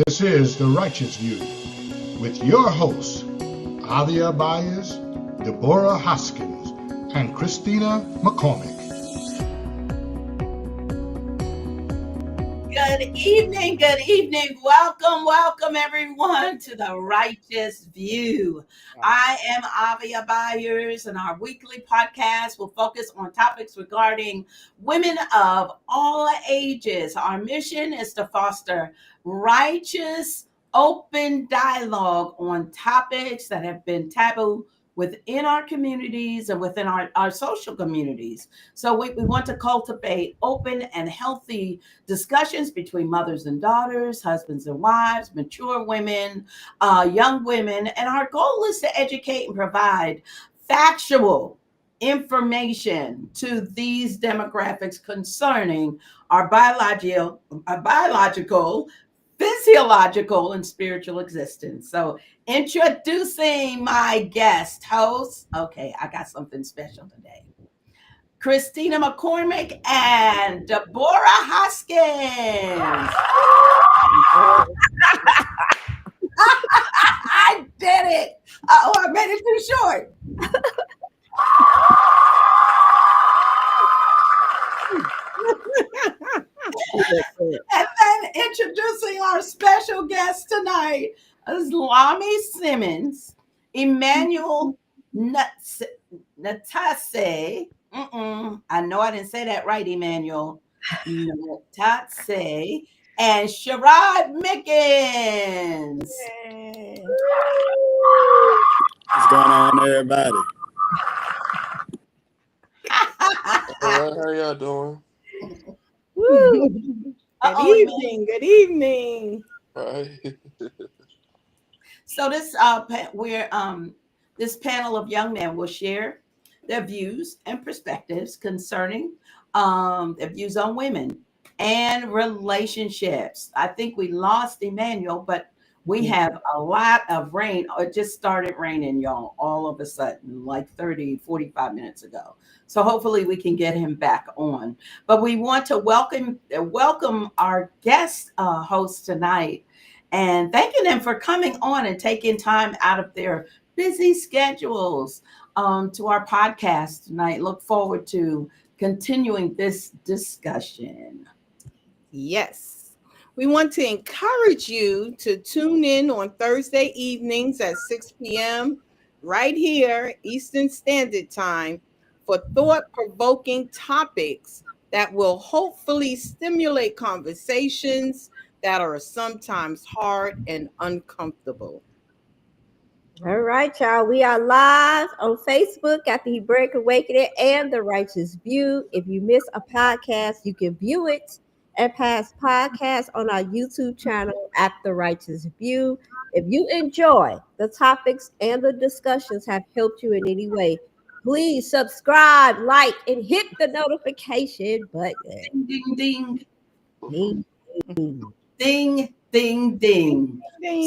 This is The Righteous View with your hosts, Avia Byers, Deborah Hoskins, and Christina McCormick. Good evening. Welcome everyone to The Righteous View. I am Avia Byers, and our weekly podcast will focus on topics regarding women of all ages. Our mission is to foster righteous, open dialogue on topics that have been taboo within our communities and within our social communities. So we want to cultivate open and healthy discussions between mothers and daughters, husbands and wives, mature women, young women. And our goal is to educate and provide factual information to these demographics concerning our biological, physiological, and spiritual existence. So, introducing my guest host. Okay, I got something special today. Christina McCormick and Deborah Hoskins. I did it. Oh, I made it too short. And then introducing our special guest tonight is Lami Simmons, Emmanuel Natase. I know I didn't say that right, Emmanuel. Natase and Sherrod Mickens. What's going on, everybody? How y'all doing? Good evening. Right. So this this panel of young men will share their views and perspectives concerning their views on women and relationships. I think we lost Emmanuel, but we have a lot of rain. It just started raining, y'all, all of a sudden, like 45 minutes ago. So hopefully we can get him back on. But we want to welcome our guest host tonight and thanking them for coming on and taking time out of their busy schedules to our podcast tonight. Look forward to continuing this discussion. Yes. We want to encourage you to tune in on Thursday evenings at 6 p.m. right here, Eastern Standard Time, for thought-provoking topics that will hopefully stimulate conversations that are sometimes hard and uncomfortable. All right, y'all. We are live on Facebook at the Hebraic Awakening and The Righteous View. If you miss a podcast, you can view it and past podcasts on our YouTube channel at The Righteous View. If you enjoy the topics and the discussions have helped you in any way, please subscribe, like, and hit the notification button. Ding, ding, Ding, ding. Ding, ding, ding.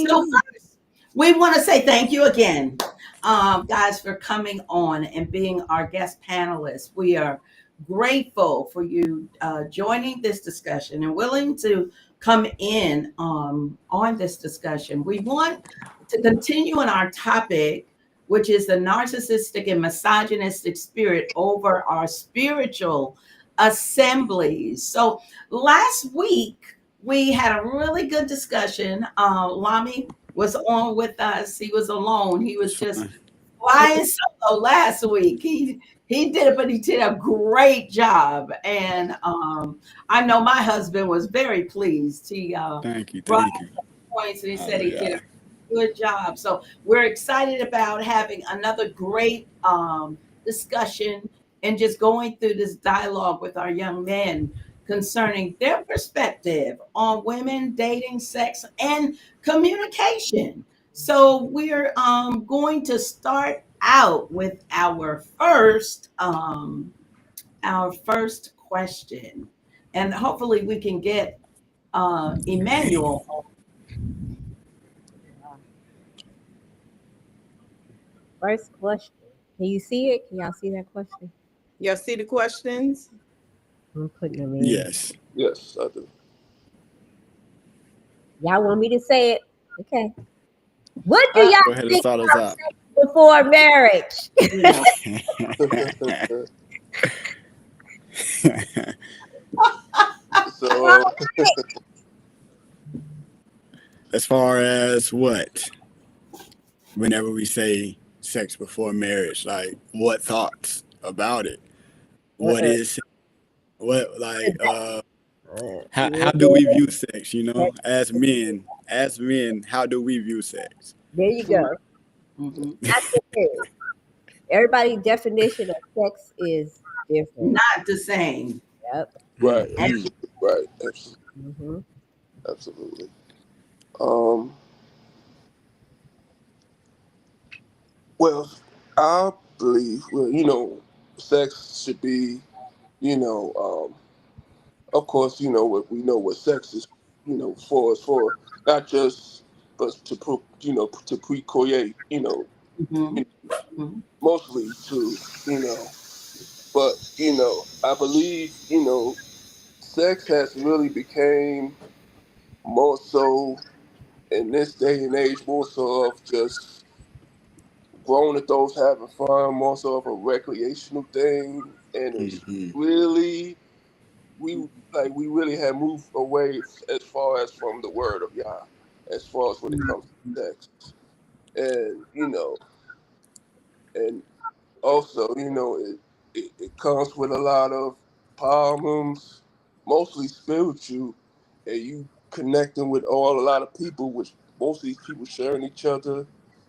So first, we want to say thank you again, guys, for coming on and being our guest panelists. We are grateful for you joining this discussion and willing to come in on this discussion. We want to continue on our topic, which is the narcissistic and misogynistic spirit over our spiritual assemblies. So last week, we had a really good discussion. Lami was on with us. He was alone. He was just flying solo last week. He did it, but he did a great job. And I know my husband was very pleased. He Thank you. points and he said he did a good job. So we're excited about having another great discussion and just going through this dialogue with our young men concerning their perspective on women, dating, sex, and communication. So we're going to start out with our first question, and hopefully we can get Emmanuel. First question. Can you see it? Can y'all see that question? Y'all see the questions? I'm putting them in. Yes. Yes, I do. Y'all want me to say it? Okay. What do Uh, y'all Go ahead and think start us out. before marriage? you know, So, As far as what? Whenever we say sex before marriage, like what thoughts about it? What Uh-uh. is what like how do Yeah, we view sex, you know, as men? As men, how do we view sex? there you mm, go. mhm. Not the same. Everybody's definition of sex is different. Not the same. Yep. right, And Hmm. absolutely, right, absolutely, Hmm. absolutely. Um, well, I believe, well, sex should be, you know, of course, what we know what sex is, for not just, but to procreate, mhm, mhm, mostly to, but I believe, sex has really became more so in this day and age, more so of just grown adults having fun, more so of a recreational thing, and it's Hmm. really we really have moved away as far as from the word of Yah, as far as when it comes to sex, and and also it comes with a lot of problems, mostly spiritual, and you connecting with a lot of people, which most of these people sharing each other.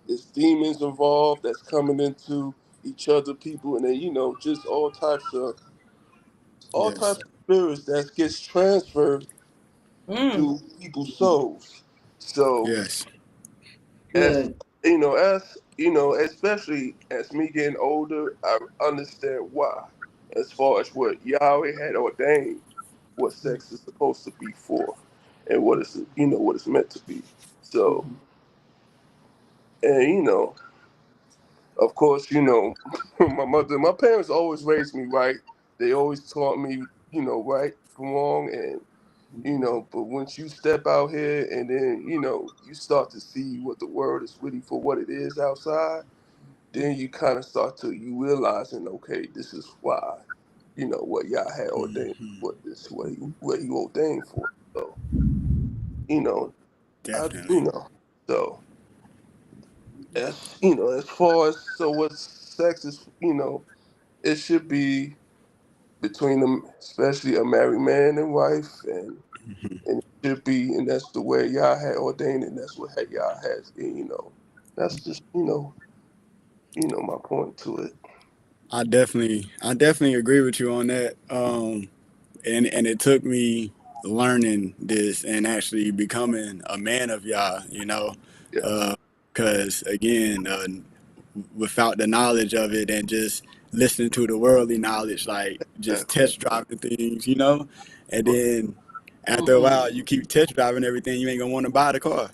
There's demons involved that's coming into each other people, and then just all types Yes. of spirits that gets transferred mm, through people's souls. So Yes. as good. especially as me getting older, I understand why. As far as what Yahweh had ordained, what sex is supposed to be for, and what it's meant to be. So, Mhm, and of course, my parents always raised me right. They always taught me, right from wrong, and mhm, but once you step out here and then you start to see what the world is really for what it is outside, then you kind of start to you realizing, okay, this is why, what Yah had ordained, Hmm. what he ordained for. So, you know, I, Definitely. so as far as what sex is, it should be between them, especially a married man and wife, Hmm. and it should be, and that's the way Yah had ordained it, and that's what Yah has, and that's just my point to it. I definitely agree with you on that. And it took me learning this and actually becoming a man of Yah, you know, Yeah, because again, without the knowledge of it and just listening to the worldly knowledge, like just exactly. test driving things, you know, and Right. then after a mhm. while, you keep test driving everything, you ain't gonna want to buy the car.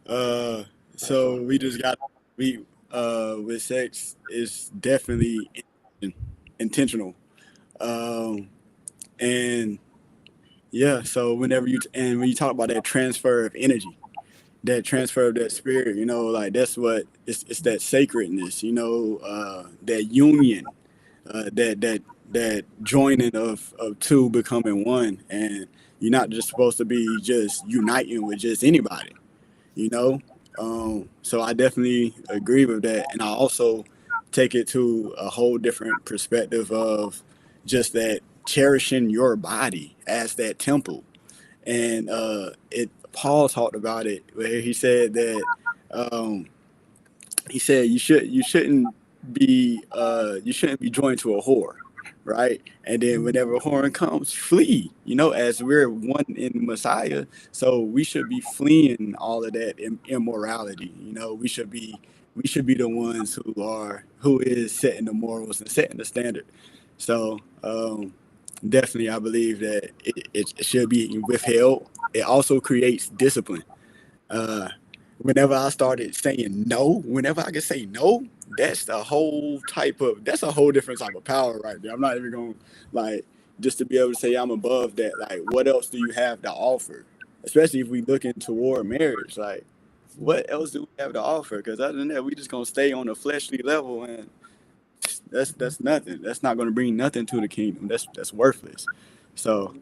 Uh, That's so right. we just got we with sex is definitely intentional. Um, and yeah, so when you talk about that transfer of energy, that transfer of that spirit, you know, like that's what it's that sacredness, you know, that union, that joining of two becoming one, and you're not just supposed to be just uniting with just anybody, you know. So I definitely agree with that, and I also take it to a whole different perspective of just that cherishing your body as that temple. And it Paul talked about it where he said that um, he said you shouldn't be joined to a whore, right? And then whenever a whoring comes, flee. You know, as we're one in Messiah, so we should be fleeing all of that immorality. You know, we should be the ones who is setting the morals and setting the standard. So definitely, I believe that it should be withheld. It also creates discipline. Uh, Whenever I started saying no, whenever I could say no, that's a whole different type of power right there. I'm not even going like just to be able to say I'm above that. Like, what else do you have to offer? especially if we looking toward marriage. Like, what else do we have to offer? Because other than that, we just gonna stay on a fleshly level, and that's nothing. That's not gonna bring nothing to the kingdom. That's worthless. So,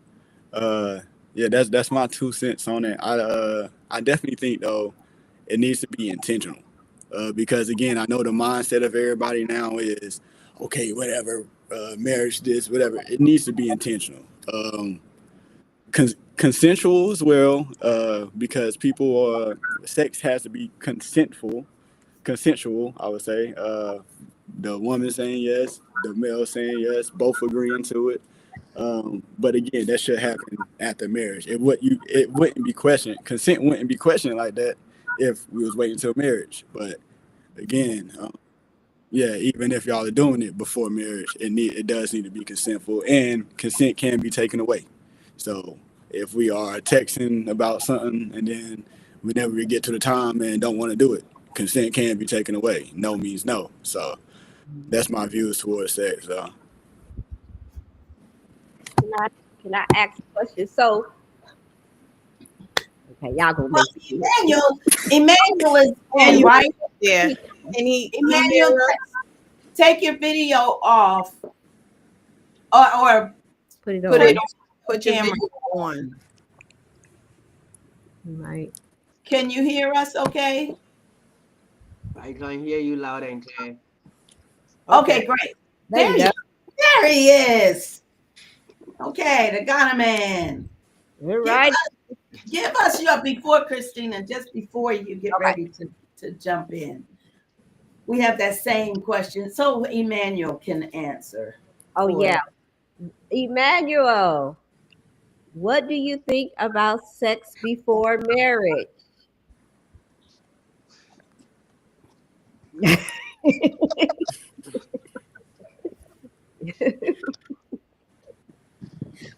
uh, yeah, that's my 2 cents on it. I definitely think though it needs to be intentional, because again, I know the mindset of everybody now is okay, whatever, marriage, this, whatever. It needs to be intentional. Consensual as well, because sex has to be consensual, I would say. The woman saying yes, the male saying yes, both agreeing to it. But again, that should happen after marriage. It wouldn't be questioned. Consent wouldn't be questioned like that if we was waiting till marriage. But again, yeah, even if y'all are doing it before marriage, it does need to be consentful, and consent can be taken away. So if we are texting about something and then whenever we get to the time and don't want to do it, consent can be taken away. No means no. So that's my views towards sex. Can I ask a question? So, okay, y'all gonna Well, make me. Emmanuel is on, right? Yeah. And he Emmanuel, take your video off, or Put it put on. it on put the your camera. video on. Right. Can you hear us? Okay. I can hear you loud and clear. Okay, great. There you go. There he is. Okay, the Ghana man. All right. Give us your before, Christina, just before you get Okay. ready to jump in. We have that same question, so Emmanuel can answer. Oh for yeah, it. Emmanuel. What do you think about sex before marriage?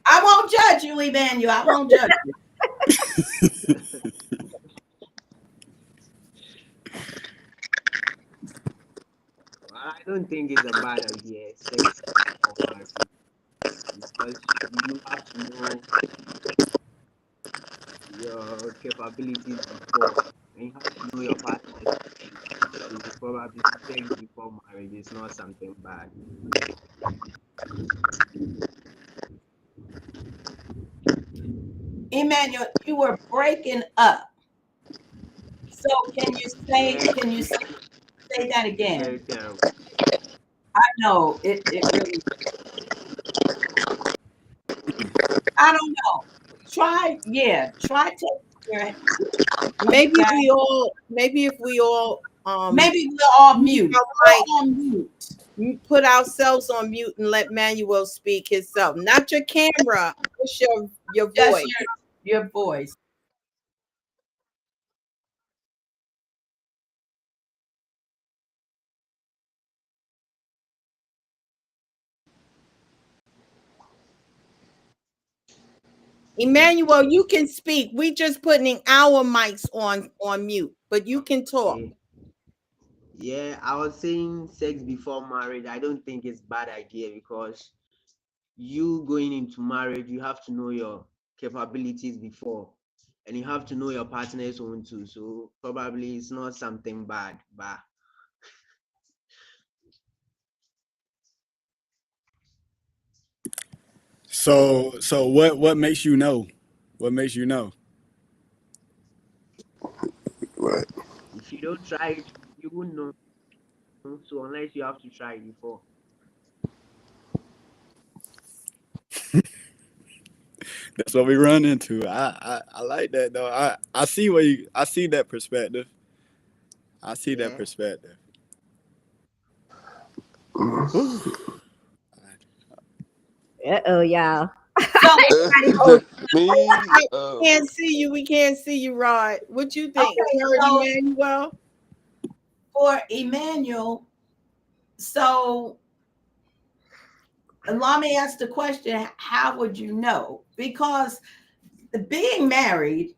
I won't judge you, Emmanuel. I won't judge you. Well, I don't think it's a bad idea, sex before marriage, because you have to know your capabilities before, and you have to know your partners. So probably sex before marriage is not something bad. Emmanuel, you were breaking up. So Yeah, can you say that again? very terrible. I know it really, I don't know. Try to your Maybe back. if we all Maybe we're all mute mute. our We're all mute. mic, put ourselves on mute and let Manuel speak himself. Not your camera, just your Just voice. your voice. Emmanuel, you can speak. We just putting our mics on mute, but you can talk. Okay. Yeah, I was saying sex before marriage. I don't think it's bad idea, because you going into marriage, you have to know your capabilities before, and you have to know your partner's own too. So probably it's not something bad, but So what makes you know? What makes you know? Right. if you don't try it, you won't know. So unless you have to try it before. That's what we run into. I like that though. I see that perspective. I see that Yeah. perspective. Whew. Uh-oh, y'all. So Me, Can't see you. We can't see you, Rod. What you think? okay, You heard so Emmanuel? for Emmanuel, so let me ask the question, how would you know? Because being married,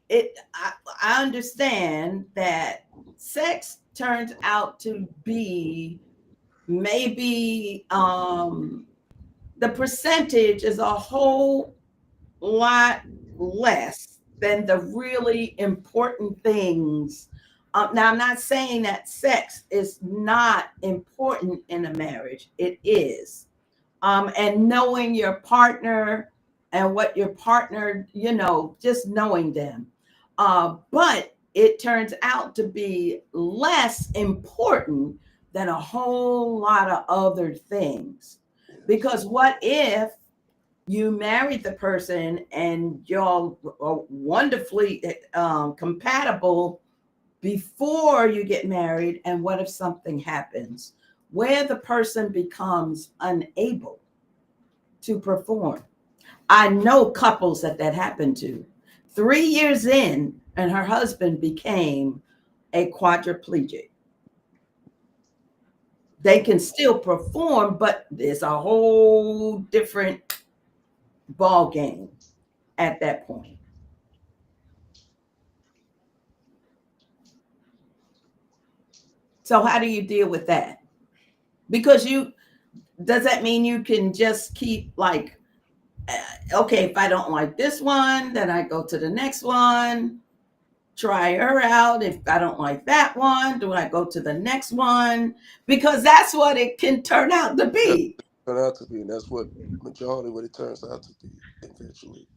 I understand that sex turns out to be maybe the percentage is a whole lot less than the really important things. Now, I'm not saying that sex is not important in a marriage. It is. And knowing your partner and what your partner, just knowing them. But it turns out to be less important than a whole lot of other things. Because what if you married the person and y'all are wonderfully compatible before you get married? And what if something happens where the person becomes unable to perform? I know couples that happened to. 3 years in, and her husband became a quadriplegic. They can still perform, but it's a whole different ball game at that point. So how do you deal with that? Because does that mean you can just keep like, okay, if I don't like this one, then I go to the next one, try her out. If I don't like that one, do I go to the next one? Because that's what it can turn out to be. Turn out to be, and that's what majority what it turns out to be eventually.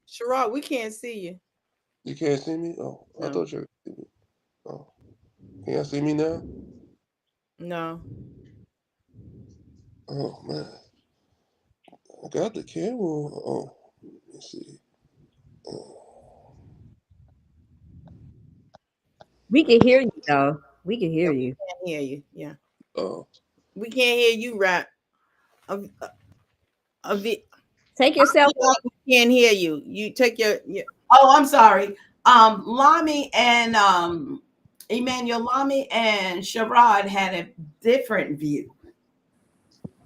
Sherrod, we can't see you. You can't see me? Oh, I No. thought you could see me. Oh, can you see me now? No. Oh man, I got the camera on. Oh, let me see. Oh, We can hear you though. We can hear Yeah, we you. can't hear you. Yeah. oh. We can't hear you, Rap. Of the Take yourself off. we can't hear you. You take your Oh, I'm sorry. Lami and Emmanuel, Lami and Sherrod had a different view.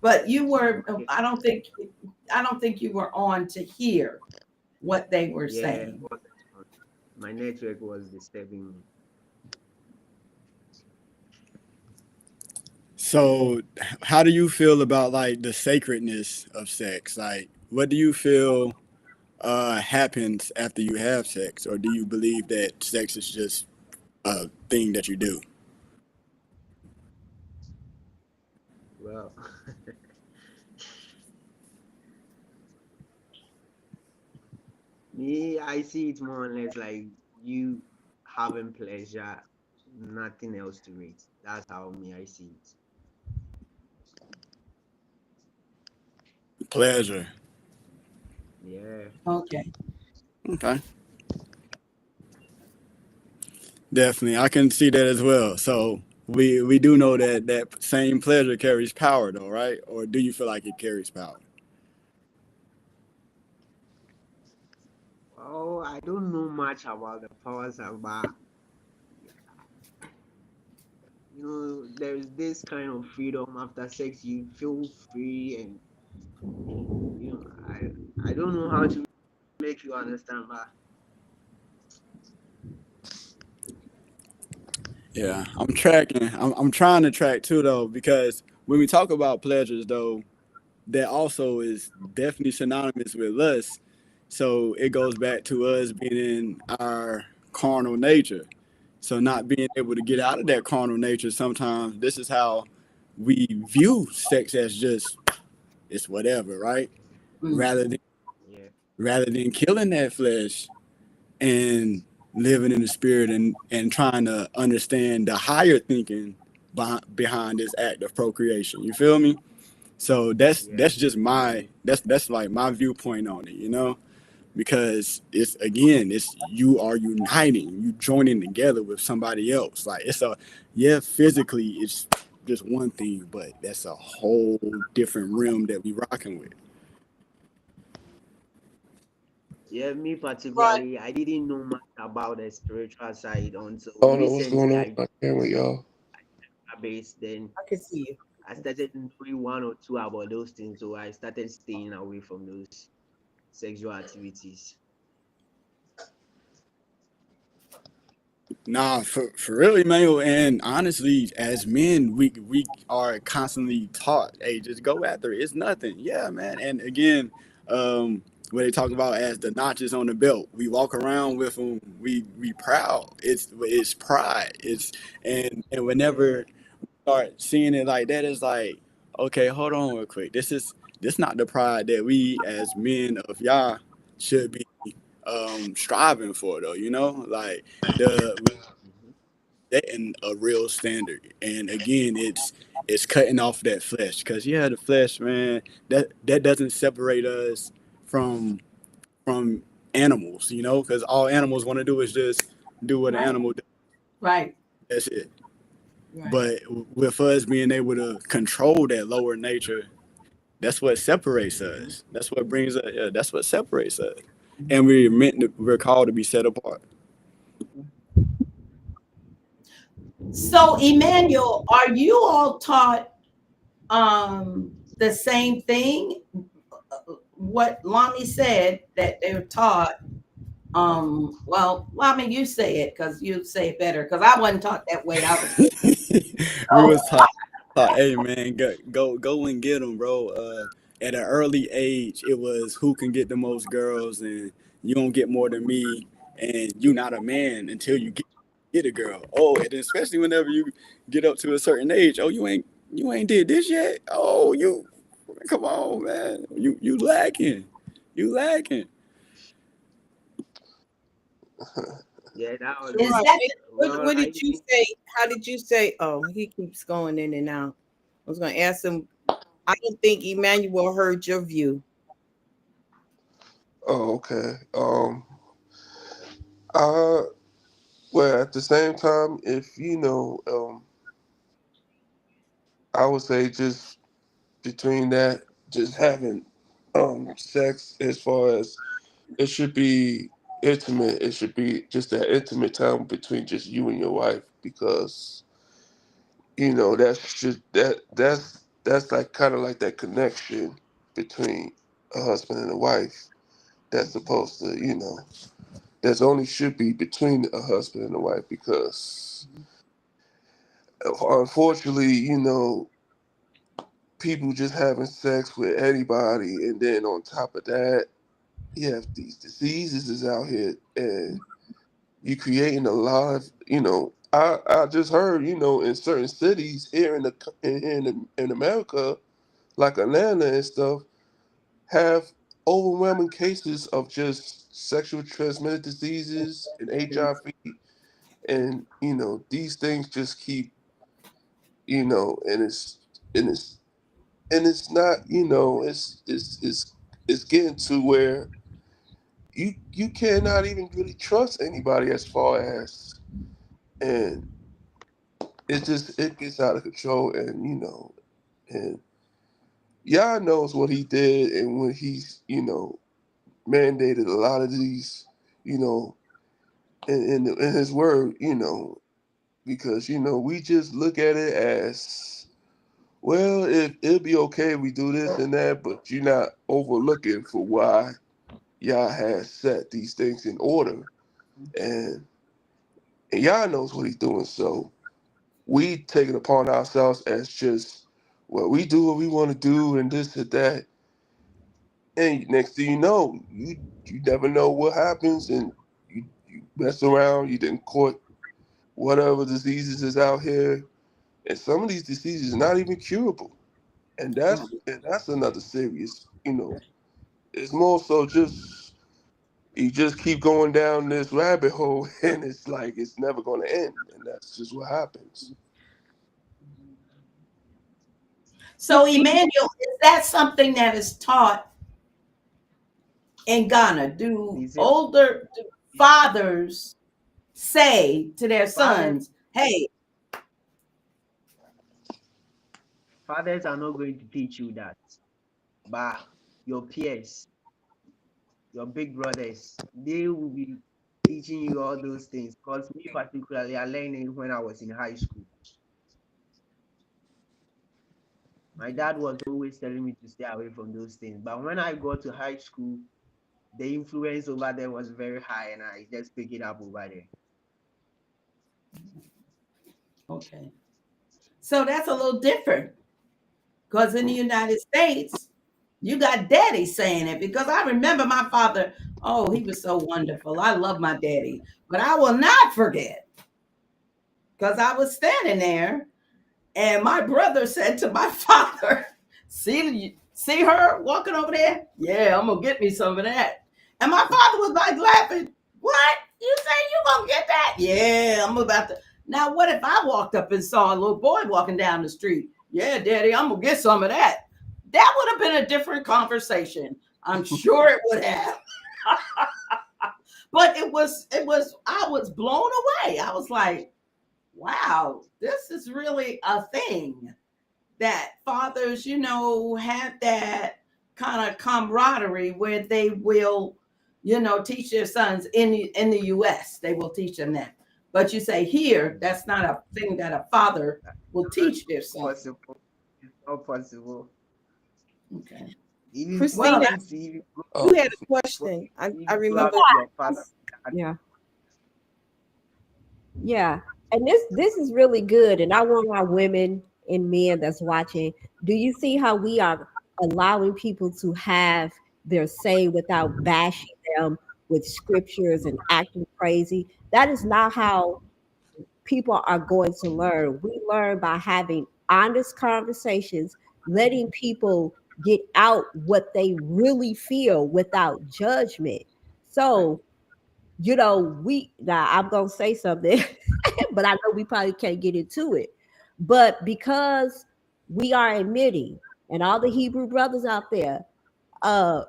But you were, Okay. I don't think you were on to hear what they were Yeah, saying. my network was disturbing me. So, how do you feel about like the sacredness of sex? Like, what do you feel happens after you have sex, or do you believe that sex is just a thing that you do? Well, me, I see it more or less like you having pleasure, nothing else to it. That's how me I see it. Pleasure. Yeah. Okay. Okay. Definitely, I can see that as well. So we do know that that same pleasure carries power, though, right? Or do you feel like it carries power? Oh, I don't know much about the powers of, but there's this kind of freedom after sex. You feel free, and you know, I don't know how to make you understand, but Yeah, I'm tracking. I'm trying to track too, though, because when we talk about pleasures, though, that also is definitely synonymous with lust. So it goes back to us being in our carnal nature. So not being able to get out of that carnal nature, sometimes this is how we view sex as just it's whatever, right? Mm. Rather than yeah, killing that flesh and living in the spirit and trying to understand the higher thinking behind this act of procreation. You feel me? So yeah, that's just my that's like my viewpoint on it, because it's again it's you are uniting, you joining together with somebody else. Like it's a yeah, physically it's just one thing, but that's a whole different realm that we rocking with. yeah. Me Rod. particularly, I didn't know much about the spiritual side until I don't know what's going recently. on I with my camera, y'all. base then I can see you. I started knowing one or two about those things, so I started staying away from those sexual activities. Nah, for really, man. And honestly, as men, we are constantly taught, hey, just go after it. It's nothing. Yeah, man. And again, um, what they talk about as the notches on the belt. We walk around with them. We proud. It's pride. It's and whenever we start seeing it like that, it's like, okay, hold on real quick. This not the pride that we as men of Yah should be striving for though. Like we Mhm. setting a real standard. And again, it's cutting off that flesh because yeah, the flesh, man, that doesn't separate us from from animals, because all animals want to do is just do what an Right. animal does. Right. That's it. Right. But with us being able to control that lower nature, that's what separates us. That's what brings us. Yeah, that's what separates us. And we're called to be set apart. So, Emmanuel, are you all taught the same thing? What Lonnie said that they're taught. Well, Lami, you say it because you say it better. Because I wasn't taught that way. I was just We oh, was taught, hey man, go and get them, bro. At an early age, it was who can get the most girls, and you don't get more than me, and you not a man until you get a girl. Oh, and especially whenever you get up to a certain age, oh, you ain't did this yet. Oh, you come on, man, you lacking, you lacking. Yeah, that was is Sure. that well. What did you say? How did you say? Oh, he keeps going in and out. I was going to ask him. I don't think Emmanuel heard your view. Oh, okay. Uh, well, at the same time, if I would say just between that, just having sex as far as it should be intimate. It should be just that intimate time between just you and your wife because that's just that's like kind of like that connection between a husband and a wife that's supposed to that's only should be between a husband and a wife because unfortunately people just having sex with anybody and then on top of that you have these diseases is out here and you creating a lot of I just heard in certain cities here in America like Atlanta and stuff have overwhelming cases of just sexual transmitted diseases and HIV and these things just keep and it's not it's getting to where you cannot even really trust anybody as far as and it gets out of control and and Yah knows what he did and when he's mandated a lot of these you know in his word because we just look at it as well it'll be okay if we do this and that but you're not overlooking for why Yah has set these things in order and Yah knows what he's doing so we take it upon ourselves as just well we do what we want to do and this and that and next thing you know you never know what happens and you mess around you didn't caught whatever diseases is out here and some of these diseases are not even curable and that's another serious it's more so just you just keep going down this rabbit hole and it's like it's never going to end and that's just what happens. so Emmanuel, is that something that is taught in Ghana? Do He said older do fathers say to their fathers sons, "Hey, fathers are not going to teach you that, but your peers, your big brothers, they will be teaching you all those things. Because me particularly, I learned it when I was in high school. My dad was always telling me to stay away from those things. But when I got to high school, the influence over there was very high, and I just picked it up over there. okay." So that's a little different because in the United States, You got daddy saying it, because I remember my father. Oh, he was so wonderful. I love my daddy, but I will not forget, because I was standing there and my brother said to my father, see her walking over there? Yeah, I'm gonna get me some of that. And my father was like laughing. What? You say you gonna get that? Yeah, I'm about to. Now, what if I walked up and saw a little boy walking down the street? Yeah, daddy, I'm gonna get some of that. That would have been a different conversation. I'm sure it would have. But I was blown away. I was like, wow, this is really a thing, that fathers, have that kind of camaraderie where they will, teach their sons in the US. They will teach them that. But you say here, that's not a thing that a father will teach their son. Possible. It's not possible. Okay. Even Well, Christina, parents, even you had a question. I remember. your father. Yeah. Yeah. And this is really good. And I want our women and men that's watching. Do you see how we are allowing people to have their say without bashing them with scriptures and acting crazy? That is not how people are going to learn. We learn by having honest conversations, letting people get out what they really feel without judgment. So, I'm gonna say something, but I know we probably can't get into it. But because we are admitting, and all the Hebrew brothers out there, uh,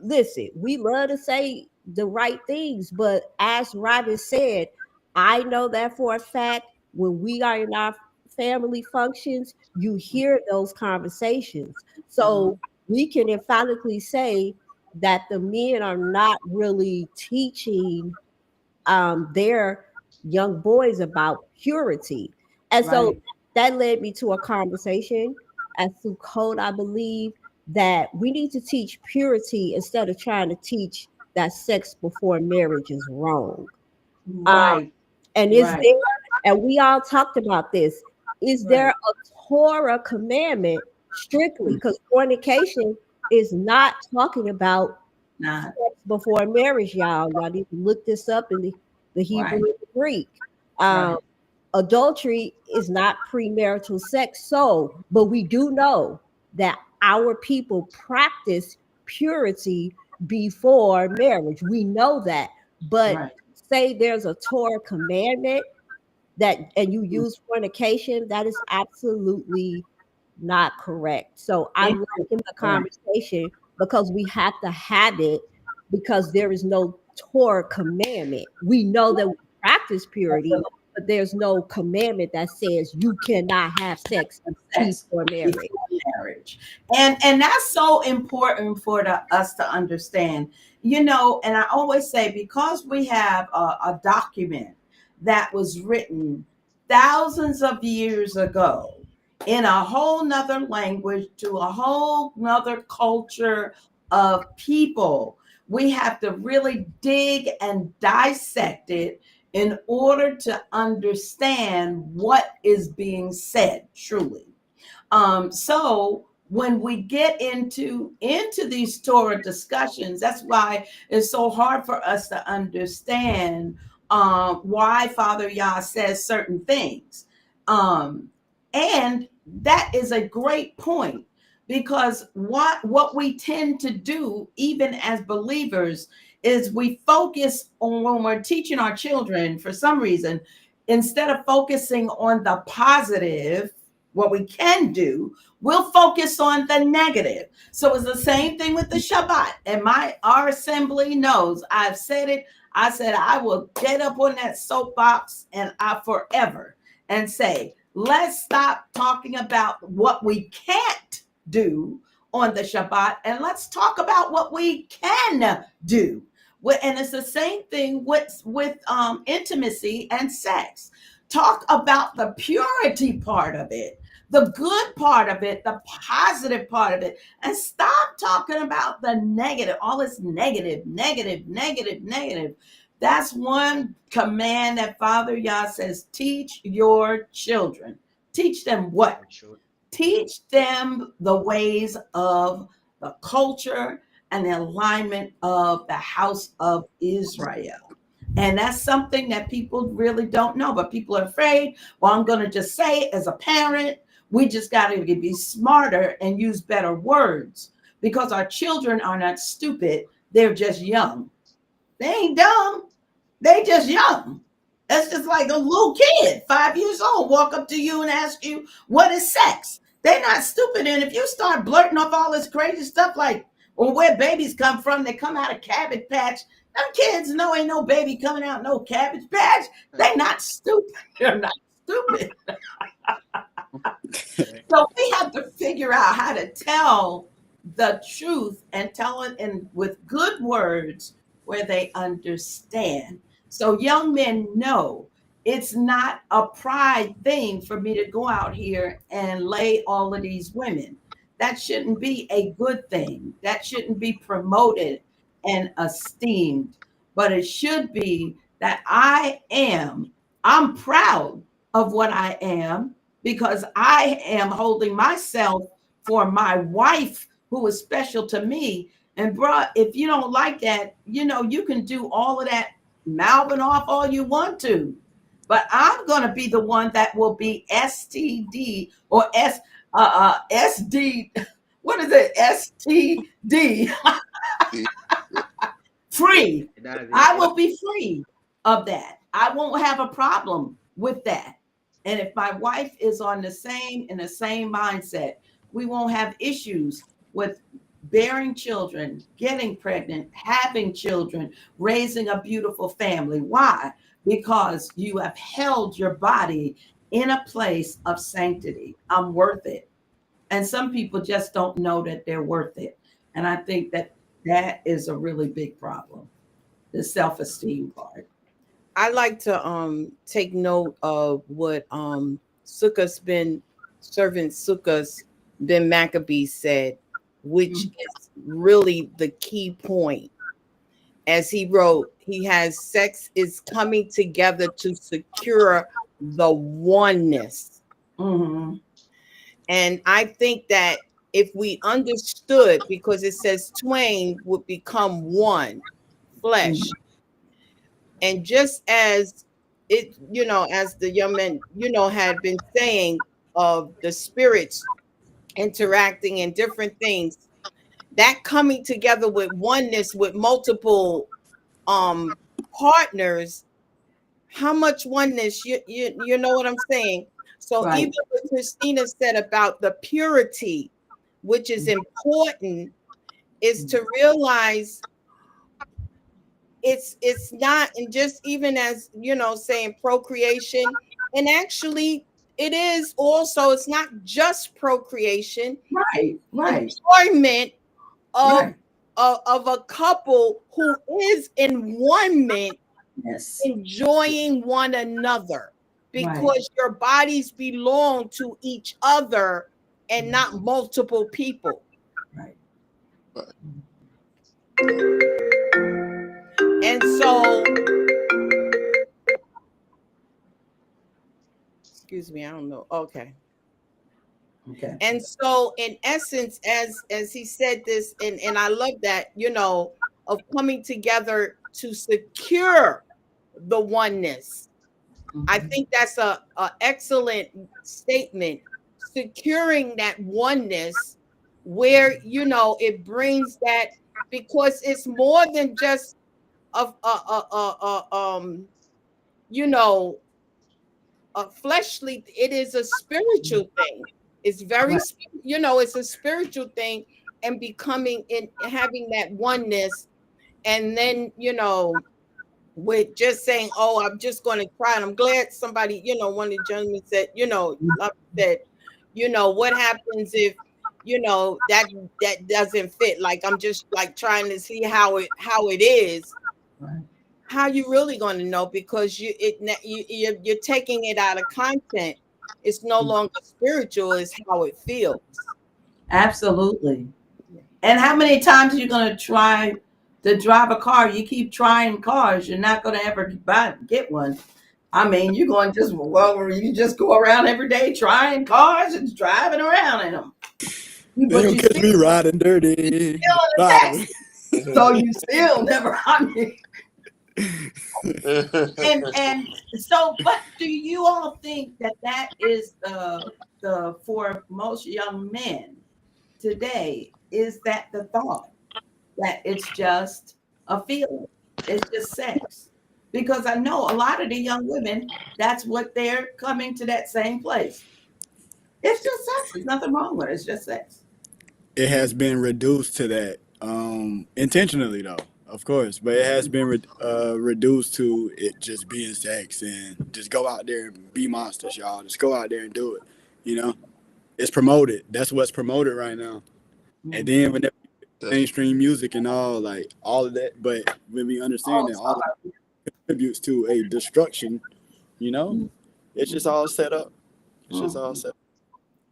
listen, we love to say the right things, but as Robin said, I know that for a fact when we are in our family functions, you hear those conversations. So we can emphatically say that the men are not really teaching their young boys about purity. And so right. that led me to a conversation at Sukkot, I believe, that we need to teach purity instead of trying to teach that sex before marriage is wrong. Right. And is Right. there, and we all talked about this, is there Right. a Torah commandment strictly? Because fornication is not talking about Not sex before marriage, y'all. Y'all need to look this up in the Hebrew right. and the Greek. Um, Right. Adultery is not premarital sex. So, but we do know that our people practice purity before marriage. We know that. But Right. say there's a Torah commandment that and you use fornication, that is absolutely not correct. So I'm liking the Right. conversation because we have to have it because there is no Torah commandment. We know that we practice purity, but there's no commandment that says you cannot have sex Sex before marriage. before marriage. And that's so important for us to understand. And I always say, because we have a document that was written thousands of years ago in a whole nother language to a whole nother culture of people, we have to really dig and dissect it in order to understand what is being said truly. So when we get into these Torah discussions, that's why it's so hard for us to understand why Father Yah says certain things. And that is a great point, because what we tend to do, even as believers, is we focus on, when we're teaching our children, for some reason, instead of focusing on the positive, what we can do, we'll focus on the negative. So it's the same thing with the Shabbat. And our assembly knows, I've said it. I said I will get up on that soapbox and I forever and say, let's stop talking about what we can't do on the Shabbat, and let's talk about what we can do. And it's the same thing with intimacy and sex. Talk about the purity part of it, the good part of it, the positive part of it, and stop talking about the negative, all this negative, negative, negative, negative. That's one command that Father Yah says, teach your children. Teach them what? Teach them the ways of the culture, and the alignment of the house of Israel. And that's something that people really don't know, but people are afraid. Well, I'm going to just say it as a parent. We just got to be smarter and use better words because our children are not stupid. They're just young. They ain't dumb. They just young. That's just like a little kid, 5 years old, walk up to you and ask you, what is sex? They're not stupid. And if you start blurting off all this crazy stuff like, well, where babies come from, they come out of Cabbage Patch. Them kids know ain't no baby coming out no Cabbage Patch. They not stupid. They're not stupid. So we have to figure out how to tell the truth and tell it in with good words where they understand. So young men know it's not a pride thing for me to go out here and lay all of these women. That shouldn't be a good thing. That shouldn't be promoted and esteemed. But it should be that I'm proud of what I am because I am holding myself for my wife who is special to me. And bruh, if you don't like that, you can do all of that mouthing off all you want to. But I'm going to be the one that will be STD or SD. What is it? STD free. I will be free of that. I won't have a problem with that. And if my wife is in the same mindset, we won't have issues with bearing children, getting pregnant, having children, raising a beautiful family. Why? Because you have held your body in a place of sanctity. I'm worth it. And some people just don't know that they're worth it. And I think that is a really big problem, the self-esteem part. I like to take note of what servant Sukkah's Ben Maccabee said, which is really the key point. As he wrote, he has sex is coming together to secure the oneness. Mm-hmm. And I think that if we understood, because it says twain would become one flesh. Mm-hmm. And just as it, as the young man, had been saying of the spirits interacting and different things, that coming together with oneness with multiple partners, how much oneness, you know what I'm saying? So right. Even what Christina said about the purity, which is important, is to realize it's not, and just even as saying procreation, and actually it is also, it's not just procreation, right enjoyment of a couple who is in oneness, yes, enjoying one another, because your bodies belong to each other and not multiple people. Right. And so, excuse me, I don't know. Okay. And so, in essence, as he said this, and I love that, of coming together to secure the oneness. Mm-hmm. I think that's a excellent statement. Securing that oneness, where it brings that, because it's more than just a fleshly. It is a spiritual thing. It's very, it's a spiritual thing, and becoming in having that oneness, and then with just saying, "Oh, I'm just going to cry." And I'm glad somebody, one of the gentlemen said, what happens if that doesn't fit? Like, I'm just like trying to see how it is. Right. How you really going to know? Because you're taking it out of content. It's no longer spiritual. It's how it feels. Absolutely. And how many times are you going to try to drive a car? You keep trying cars, you're not going to ever get one. I mean, you're going you just go around every day trying cars and driving around in them. But don't you catch me still riding dirty. in a Riding. taxi, so you still never. I mean, and so, but do you all think that that is the for most young men today? Is that the thought that it's just a feeling? It's just sex? Because I know a lot of the young women, that's what they're coming to that same place. It's just sex. There's nothing wrong with it. It's just sex. It has been reduced to that, intentionally though, of course, but it has been reduced to it just being sex and just go out there and be monsters, y'all. Just go out there and do it. You know, it's promoted. That's what's promoted right now. And Mm. then when mainstream music and all, like all of that, but when we understand that all of it contributes to a destruction, you know, it's just all set up. It's just all set up.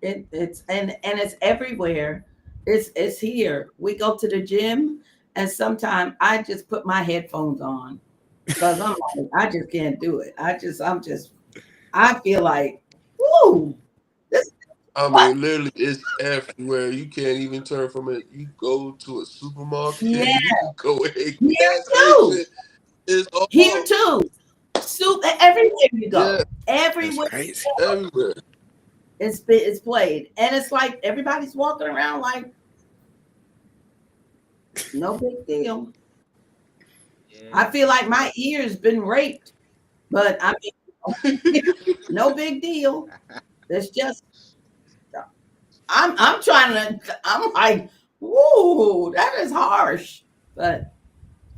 It's and it's everywhere. It's here. We go to the gym, and sometimes I just put my headphones on because I'm like, I just can't do it. I feel like, whoo, this I what? mean, literally, it's everywhere. You can't even turn from it. You go to a supermarket, Yeah, you can go a here gas too. station. It's Here all, too. Soup everywhere you yeah, go. That's Everywhere crazy. everywhere. it's played, and it's like everybody's walking around like no big deal. Yeah. I feel like my ears been raped, but I mean, no big deal. It's just I'm trying to. I'm like, whoa, that is harsh, but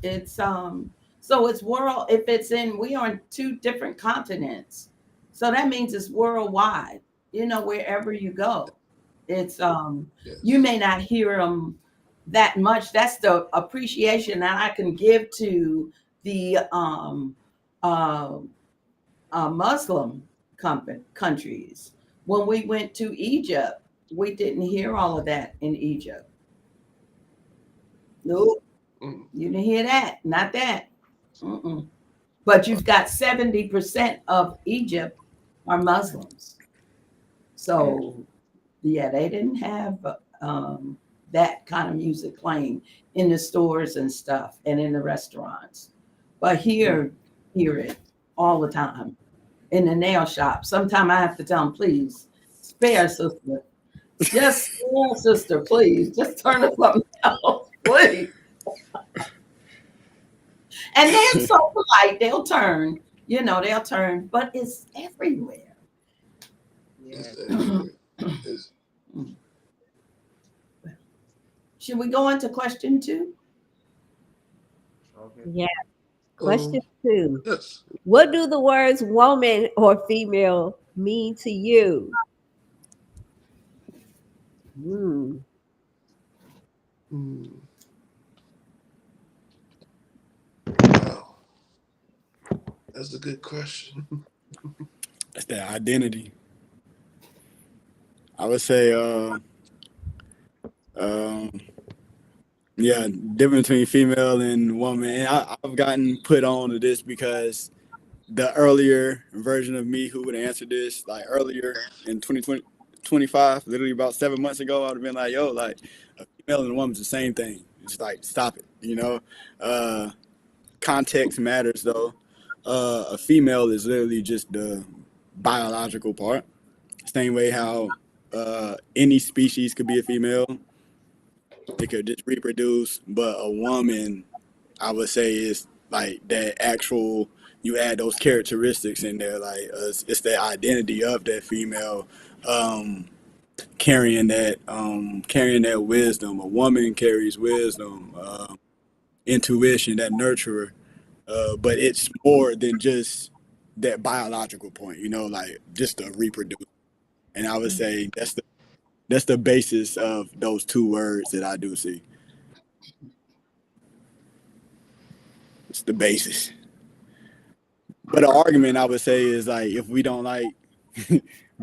it's so it's world. If it's in, we are on two different continents, so that means it's worldwide. You know, wherever you go, it's you Yes. may not hear them that much. That's the appreciation that I can give to the uh, Muslim countries. When we went to Egypt, we didn't hear all of that in Egypt. Nope, Mm. you didn't hear that. Not that. Mm-mm. But you've got 70% of Egypt are Muslims. So, yeah, they didn't have um, that kind of music playing in the stores and stuff and in the restaurants. But here, hear it all the time in the nail shop. Sometimes I have to tell them, please, spare sister. Just spare sister, please. Just turn it something else, please. And they're so polite, they'll turn, they'll turn, but it's everywhere. Yeah. It's everywhere. It's, Should we go into question two? Okay. Yeah. Question um, 2. yes. What do the words woman or female mean to you? Hmm. Mm, wow, that's a good question. That's that identity. I would say, um, yeah, difference between female and woman. And I've gotten put on to this because the earlier version of me who would answer this, like earlier in 2020, 25, literally about 7 months ago, I would have been like, yo, like a female and a woman's the same thing. It's like, stop it, you know? Uh, Context matters though. A female is literally just the biological part. Same way how any species could be a female, it could just reproduce, but a woman, I would say, is like that actual. You add those characteristics in there, like it's the identity of that female, um, carrying that wisdom. A woman carries wisdom, intuition, that nurturer. But it's more than just that biological point, like just to reproduce. And I would say that's the basis of those two words that I do see. It's the basis. But the argument I would say is like if we don't like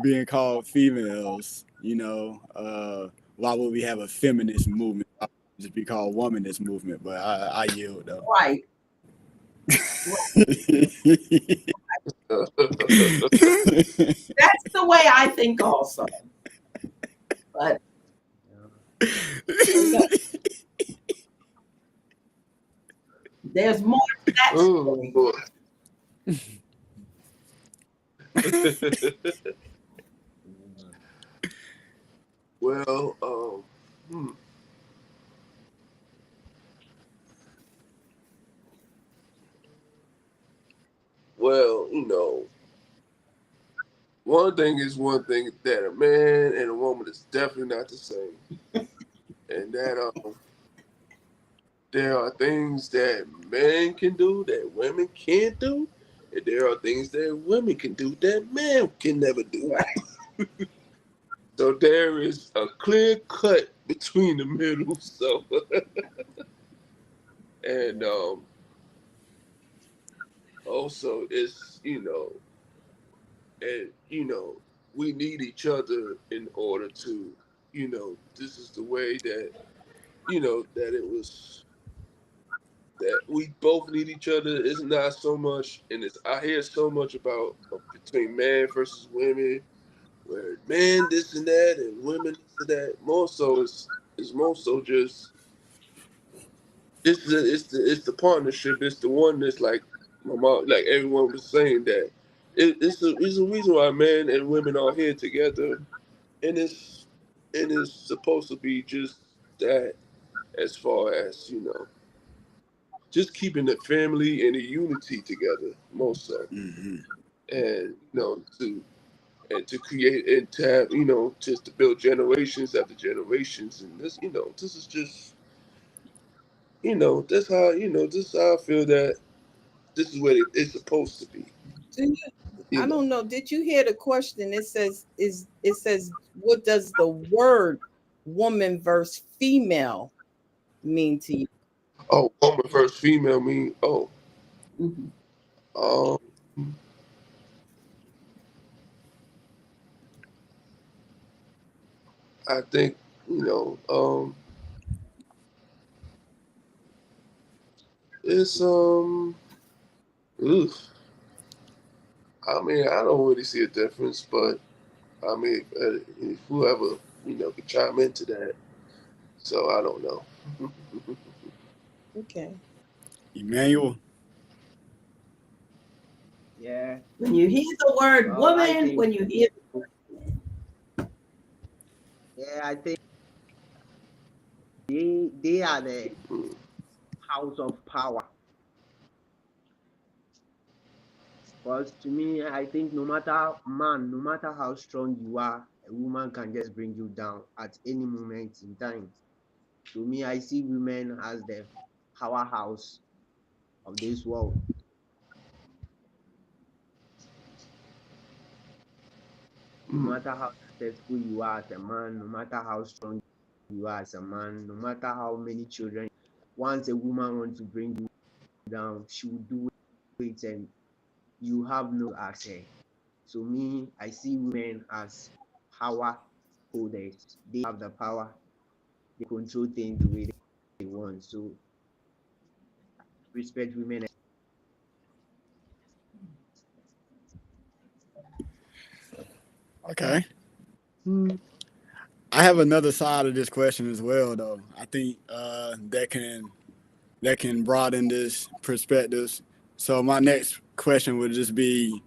being called females, why would we have a feminist movement? Why would it just be called womanist movement? But I yield though. Right. That's the way I think also. But There's more to that story. boy. Well, well, one thing is one thing that a man and a woman is definitely not the same, and that there are things that men can do that women can't do, and there are things that women can do that men can never do. Right. So there is a clear cut between the middle. So, and also it's and we need each other in order to, this is the way that that it was that we both need each other. It's not so much, and it's I hear so much about between man versus women, where men this and that, and women this and that. More so, it's more so just it's the partnership. It's the oneness, like my mom, like everyone was saying that it's a reason why men and women are here together, and it's supposed to be just that, as far as just keeping the family and the unity together, more so, Mm-hmm. and to create and to have just to build generations after generations, and this is just this is how I feel that this is what it's supposed to be. Do you, You I know. don't know. Did you hear the question? It says what does the word woman versus female mean to you? Oh, woman versus female mean Mhm. um I think it's oof. I mean, I don't really see a difference, but I mean, if whoever could chime into that. So I don't know. Okay. Emmanuel. Yeah. When you hear the word Well, I woman, think when you hear yeah, I think they are the Mm. house of power. Because to me, I think no matter how strong you are, a woman can just bring you down at any moment in time. To me, I see women as the powerhouse of this world. No Mm. matter how successful you are as a man, no matter how strong you are as a man, no matter how many children, once a woman wants to bring you down, she will do it and you have no access. So me, I see women as power holders. They have the power. They control things the way they want. So respect women. Okay. I have another side of this question as well, though. I think that can broaden this perspectives. So my next question would just be,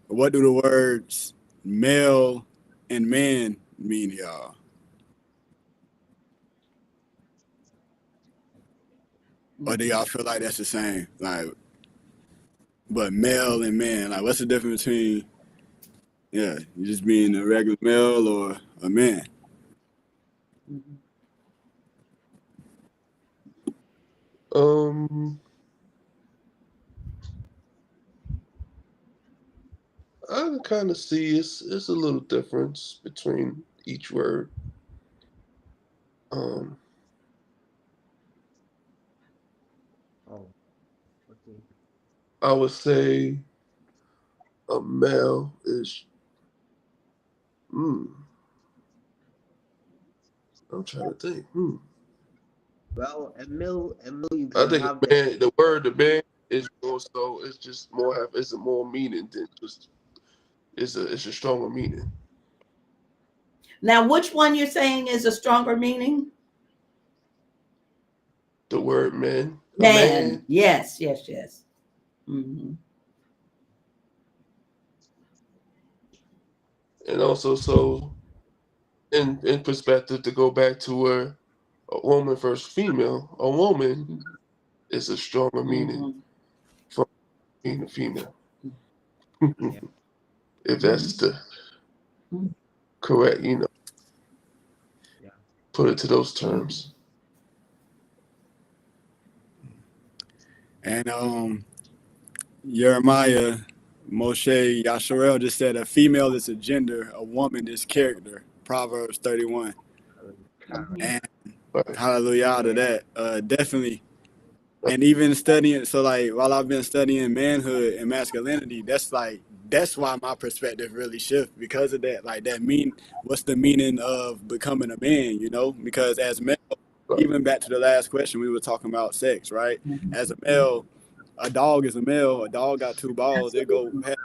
what do the words male and man mean to y'all? Or do y'all feel like that's the same? Like, but male and man, like, what's the difference between, yeah, you just being a regular male or a man? Um, I can kind of see it's a little difference between each word. Um, Oh, okay. I would say a male is. Hmm. I'm trying to think. Well, a male, you I can think have the man. The word the man is more so. It's just more have. It's a more meaning than just. It's a stronger meaning. now, which one you're saying is a stronger meaning? The word man. Man. Yes. Mm-hmm. And also, so in perspective, to go back to where a woman versus female, a woman is a stronger meaning Mm-hmm. for being a female. Yeah. If that's the Mm-hmm. correct, Yeah. put it to those terms. And Jeremiah Moshe Yasharel just said a female is a gender, a woman is character. Proverbs 31. Correct. And Right. hallelujah to Yeah. that. Definitely. And even studying, so like while I've been studying manhood and masculinity, that's why my perspective really shifts because of that. Like what's the meaning of becoming a man, Because as male, Right. even back to the last question, we were talking about sex, right? As a Mm-hmm. male, a dog is a male, a dog got two balls, they go Absolutely. past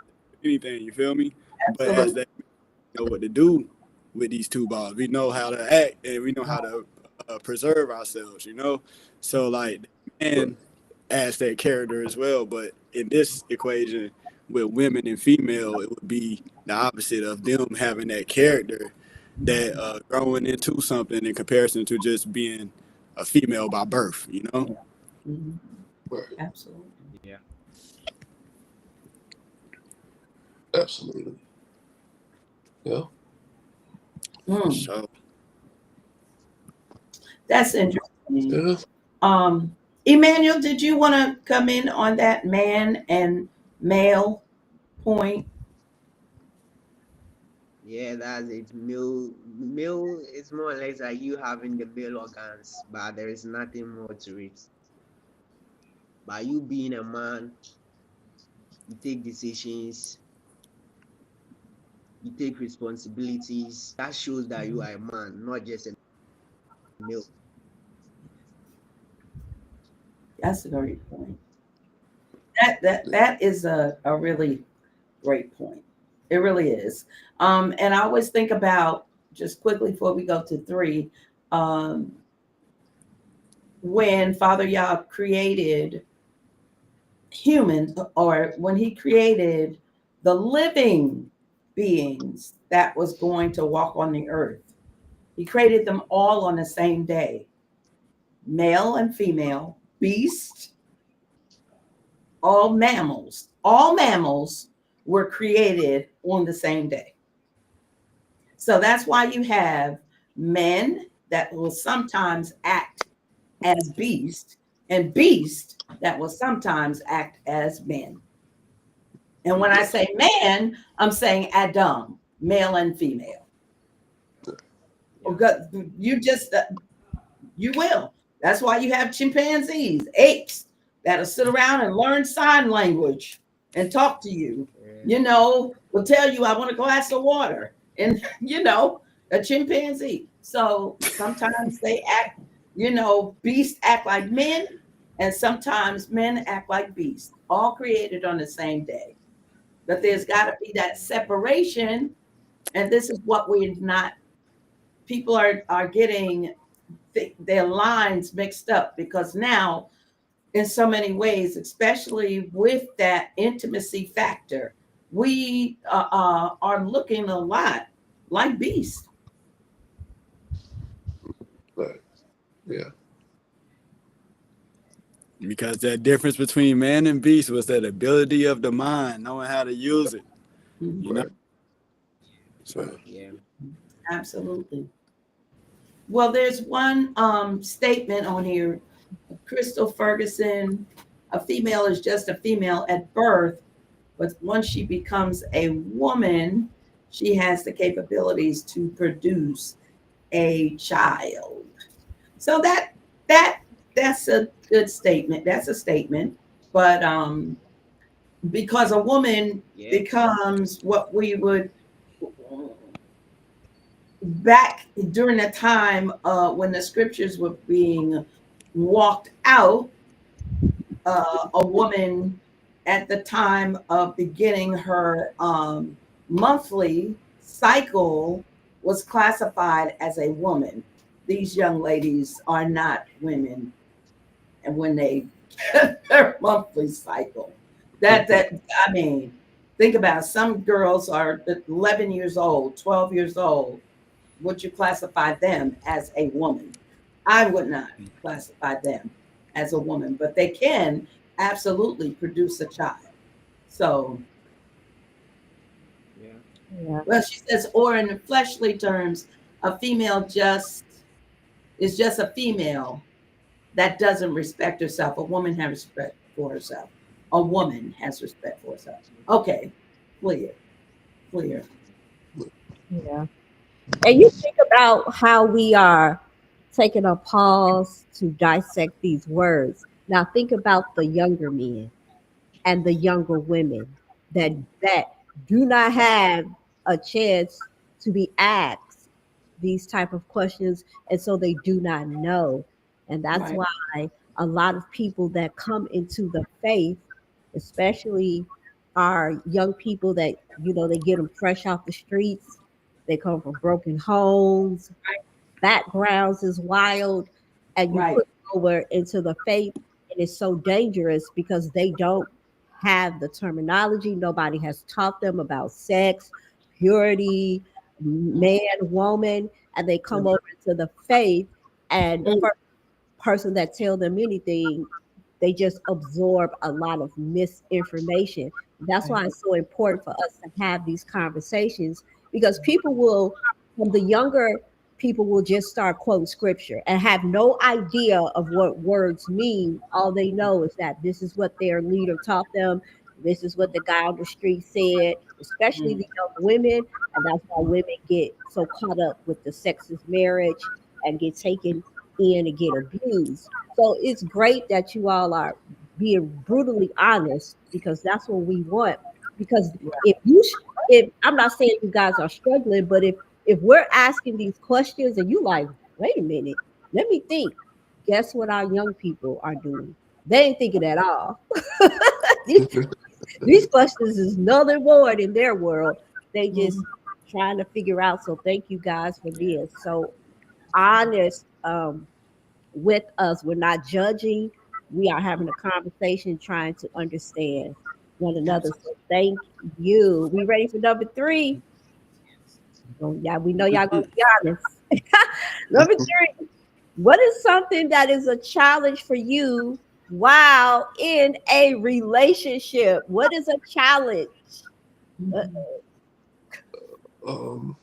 anything, you feel me? But as Absolutely. they know what to do with these two balls, we know how to act and we know how to preserve ourselves. So like, Right. man adds that character as well. But in this equation with women and female, it would be the opposite of them having that character that growing into something in comparison to just being a female by birth. Mm-hmm. Right. Absolutely. Yeah. Absolutely. Yeah. For Mm. sure. That's interesting. Yeah. Emmanuel, did you want to come in on that man and male point? Yeah, that's it. Male is more or less like you having the male organs, but there is nothing more to it. By you being a man, you take decisions, you take responsibilities. That shows that you are a man, not just a male. That's a great point. That is a really great point. It really is. And I always think about, just quickly before we go to three, um, when Father Yah created humans, or when he created the living beings that was going to walk on the earth, he created them all on the same day, male and female, beast, all mammals were created on the same day. So that's why you have men that will sometimes act as beast, and beast that will sometimes act as men. And when I say man, I'm saying Adam, male and female. Yeah. You just you will. That's why you have chimpanzees, apes that'll sit around and learn sign language and talk to you. Yeah. Will tell you, I want a glass of water. And, a chimpanzee. So sometimes they act, beasts act like men, and sometimes men act like beasts, all created on the same day. But there's got to be that separation. And this is what we're not, people are getting their lines mixed up, because now in so many ways, especially with that intimacy factor, we are looking a lot like beasts. Right. Yeah. Because that difference between man and beast was that ability of the mind, knowing how to use it. You know. Right. So Right. Yeah. Absolutely. Well, there's one statement on here. Crystal Ferguson, a female is just a female at birth, but once she becomes a woman, she has the capabilities to produce a child. So that's a good statement. That's a statement. But because a woman Yeah. becomes what we would, back during the time when the scriptures were being walked out, a woman at the time of beginning her monthly cycle was classified as a woman. These young ladies are not women, and when they their monthly cycle. I mean, think about it. Some girls are 11 years old, 12 years old. Would you classify them as a woman? I would not classify them as a woman, but they can absolutely produce a child. So, Yeah. Yeah. well, she says, or in fleshly terms, a female just is just a female that doesn't respect herself. A woman has respect for herself. A woman has respect for herself. Okay, clear, clear. Yeah. And you think about how we are taking a pause to dissect these words. Now think about the younger men and the younger women that that do not have a chance to be asked these type of questions, and so they do not know. And that's Right, why a lot of people that come into the faith, especially our young people that they get them fresh off the streets, they come from broken homes, backgrounds is wild, and you right. put them over into the faith, and it's so dangerous because they don't have the terminology. Nobody has taught them about sex, purity, man, woman, and they come over into the faith, and the Mm, first person that tell them anything, they just absorb a lot of misinformation. That's right. why it's so important for us to have these conversations, because people will, from the younger people, will just start quoting scripture and have no idea of what words mean. All they know is that this is what their leader taught them. This is what the guy on the street said, especially Mm, the young women. And that's why women get so caught up with the sexist marriage and get taken in and get abused. So it's great that you all are being brutally honest, because that's what we want. Because right. if I'm not saying you guys are struggling, but if we're asking these questions and you like, wait a minute, let me think. Guess what our young people are doing? They ain't thinking at all. these, these questions is nothing more in their world. They just Mhm. trying to figure out. So thank you guys for being so honest with us. We're not judging. We are having a conversation, trying to understand one another. Absolutely. So thank you. We ready for number three? Oh, yeah, we know y'all gonna be honest. Number three. What is something that is a challenge for you while in a relationship? What is a challenge? Uh, Mhm. Um,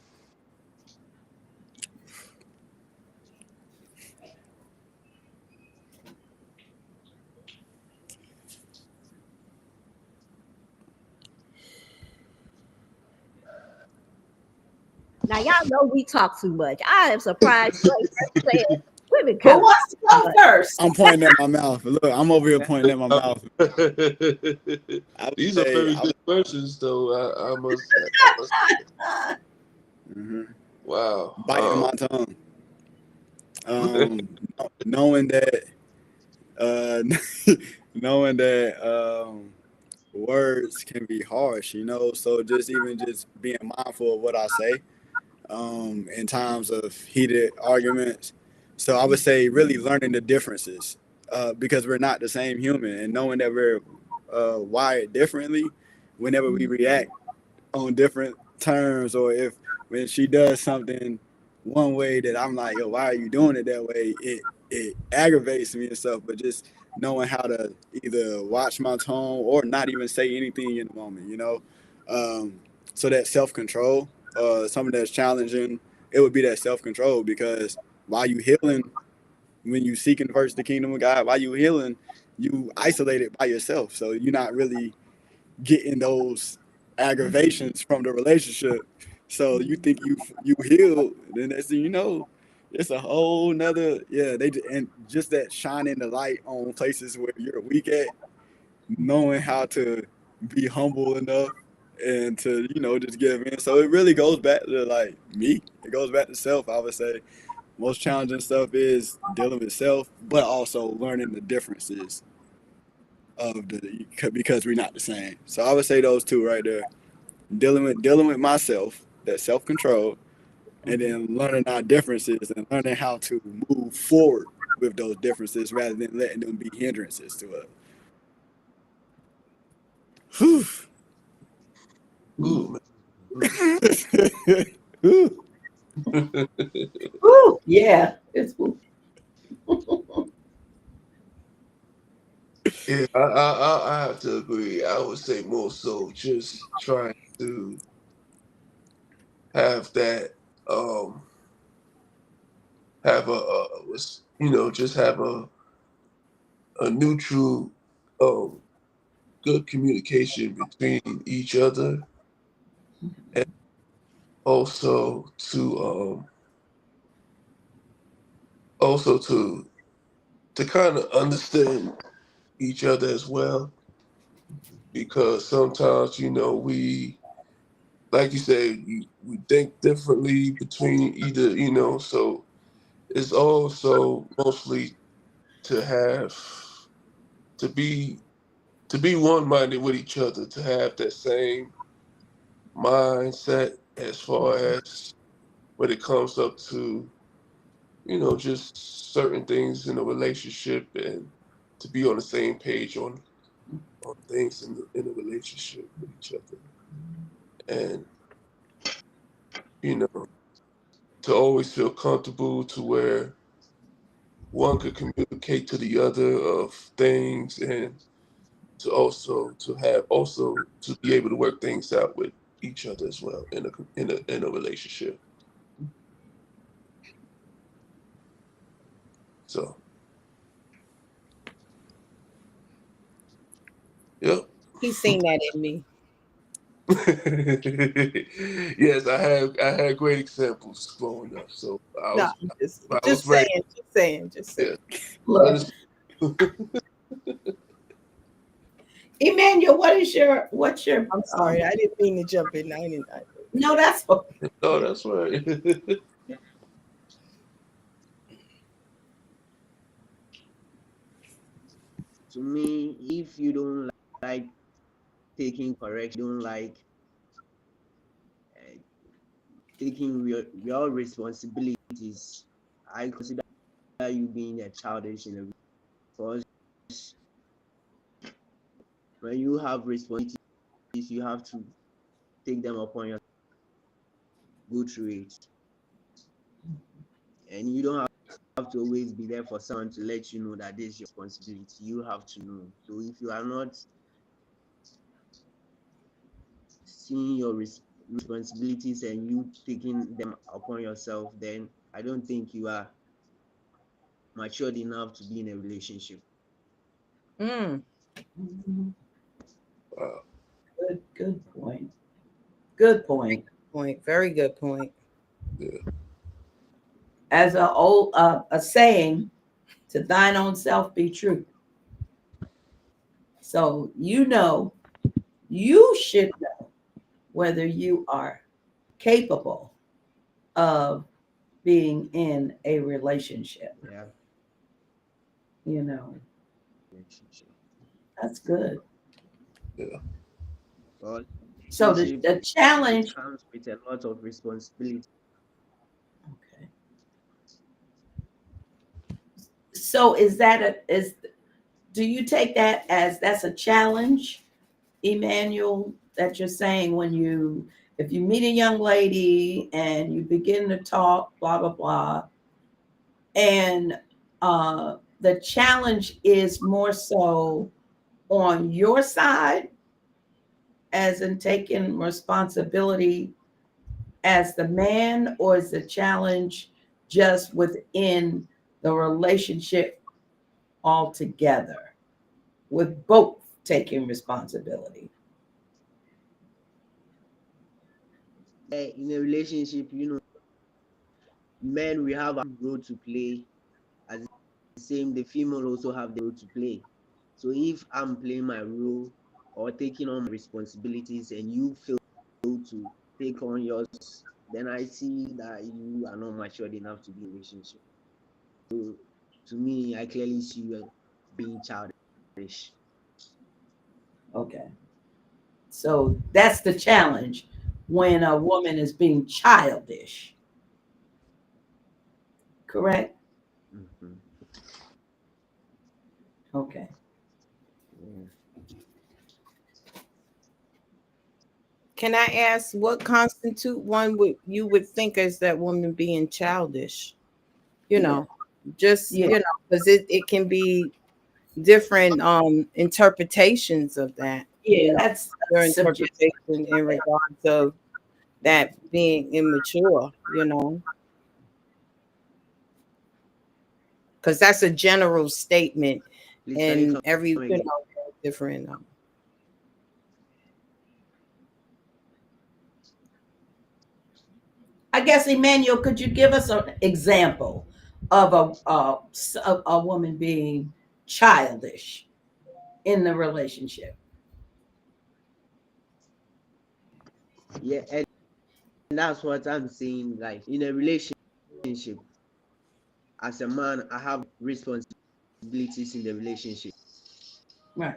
Now y'all know we talk too much. I am surprised you ain't first saying women Who kind of wants to talk too go much. first? I'm pointing at my mouth. Look, I'm over here pointing at my mouth. I would these are say, very I good would, questions, though. I must say. I must say. mhm. Wow. Biting my tongue. Knowing that, uh, knowing that words can be harsh, So just being mindful of what I say, in times of heated arguments. So I would say really learning the differences, because we're not the same human, and knowing that we're wired differently. Whenever we react on different terms, or if when she does something one way that I'm like, yo, why are you doing it that way? It aggravates me and stuff. But just knowing how to either watch my tone or not even say anything in the moment. Um, so that self control, something that's challenging, it would be that self control, because while you healing, when you seeking first the kingdom of God, while you healing, you isolated by yourself. So you're not really getting those aggravations from the relationship. So you think you healed, then next thing you know, it's a whole nother, yeah. And just that shining the light on places where you're weak at, knowing how to be humble enough and to just give in. So it really goes back to like me. It goes back to self. I would say most challenging stuff is dealing with self, but also learning the differences of the because we're not the same. So I would say those two right there: dealing with myself, that self control, and then learning our differences and learning how to move forward with those differences rather than letting them be hindrances to it. Whew. Ooh, Whew. man. Ooh, yeah. It's Yeah, I have to agree. I would say more so just trying to have that um have just have a neutral good communication between each other, and also to kind of understand each other as well, because sometimes we, like you say, we think differently between either, so it's also mostly to have to be to be one-minded with each other, to have that same mindset as far as when it comes up to just certain things in a relationship, and to be on the same page on things in a relationship with each other, and you know to always feel comfortable to where one could communicate to the other of things, and to be able to work things out with each other as well in a relationship. So, yep. He's seen that in me. Yes, I had great examples growing up, so No, I'm I was just ready. saying, just saying, just saying. Yeah, look, honestly, Emmanuel, what's your I'm sorry, I didn't mean to jump in. I didn't. no, that's okay. no, that's right. To me, if you don't like taking correction, you don't like uh, taking your responsibilities, I consider you being a childish in a because when you have responsibilities, you have to take them upon yourself, go through it, and you don't have to always be there for someone to let you know that this is your responsibility. You have to know. So if you are not seeing your responsibilities and you taking them upon yourself, then I don't think you are matured enough to be in a relationship. Mm, Mhm. Wow. Good point. Good point. point. Very good point. Yeah. As a saying, to thine own self be true. So you should know whether you are capable of being in a relationship. Yeah, You know, relationship. that's good. Yeah. Because So relationship the it challenge, comes with a lot of responsibility. okay. So is do you take that as that's a challenge, Emmanuel, that you're saying when if you meet a young lady and you begin to talk, blah blah blah, and the challenge is more so on your side, as in taking responsibility as the man, or is the challenge just within the relationship altogether, with both taking responsibility? In a relationship, men we have a role to play. As the same, the female also have the role to play. So if I'm playing my role or taking on my responsibilities and you fail to take on yours, then I see that you are not matured enough to be in a relationship. So to me, I clearly see you being childish. Okay. So that's the challenge when a woman is being childish, correct? Mhm. Okay. Yeah. Can I ask what constitute one would you would think as that woman being childish? You Yeah. know, just Yeah. because it can be different interpretations of that. Yeah. You know, That's your subjective. interpretation in regards of that being immature. Because that's a general statement, Please, can you and come every again? different. I guess, Emmanuel, could you give us an example of a woman being childish in the relationship? Yeah, and that's what I'm saying. Like in a relationship, as a man, I have responsibilities in the relationship. Right.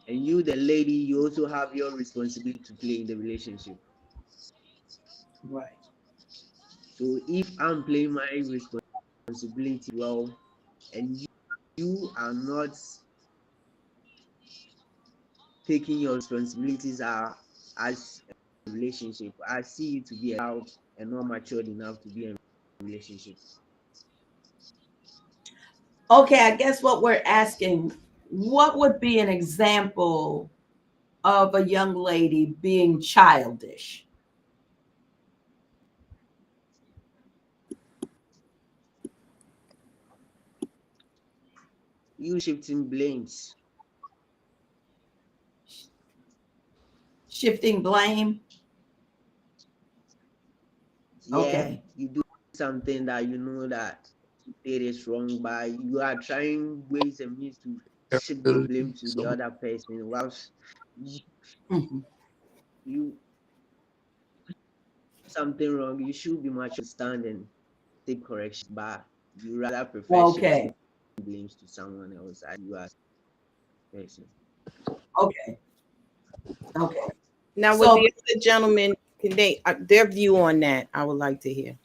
And you, the lady, you also have your responsibility to play in the relationship. Right. So if I'm playing my responsibility well, and you are not taking your responsibilities as a relationship, I see you to be a child and not matured enough to be in a relationship. Okay, I guess what we're asking, what would be an example of a young lady being childish? You shifting blames. Shifting blame? Yeah, Okay. you do something that you know that you did is wrong, but you are trying ways and means to shift the Accountability. blame to the other person. Whilst you, Mhm. you something wrong, you should be much stand and take correction, but you rather prefer shifting Okay. blames to someone else as you as a person. Okay. Okay. Now, with So, the other gentlemen, can they their view on that? I would like to hear.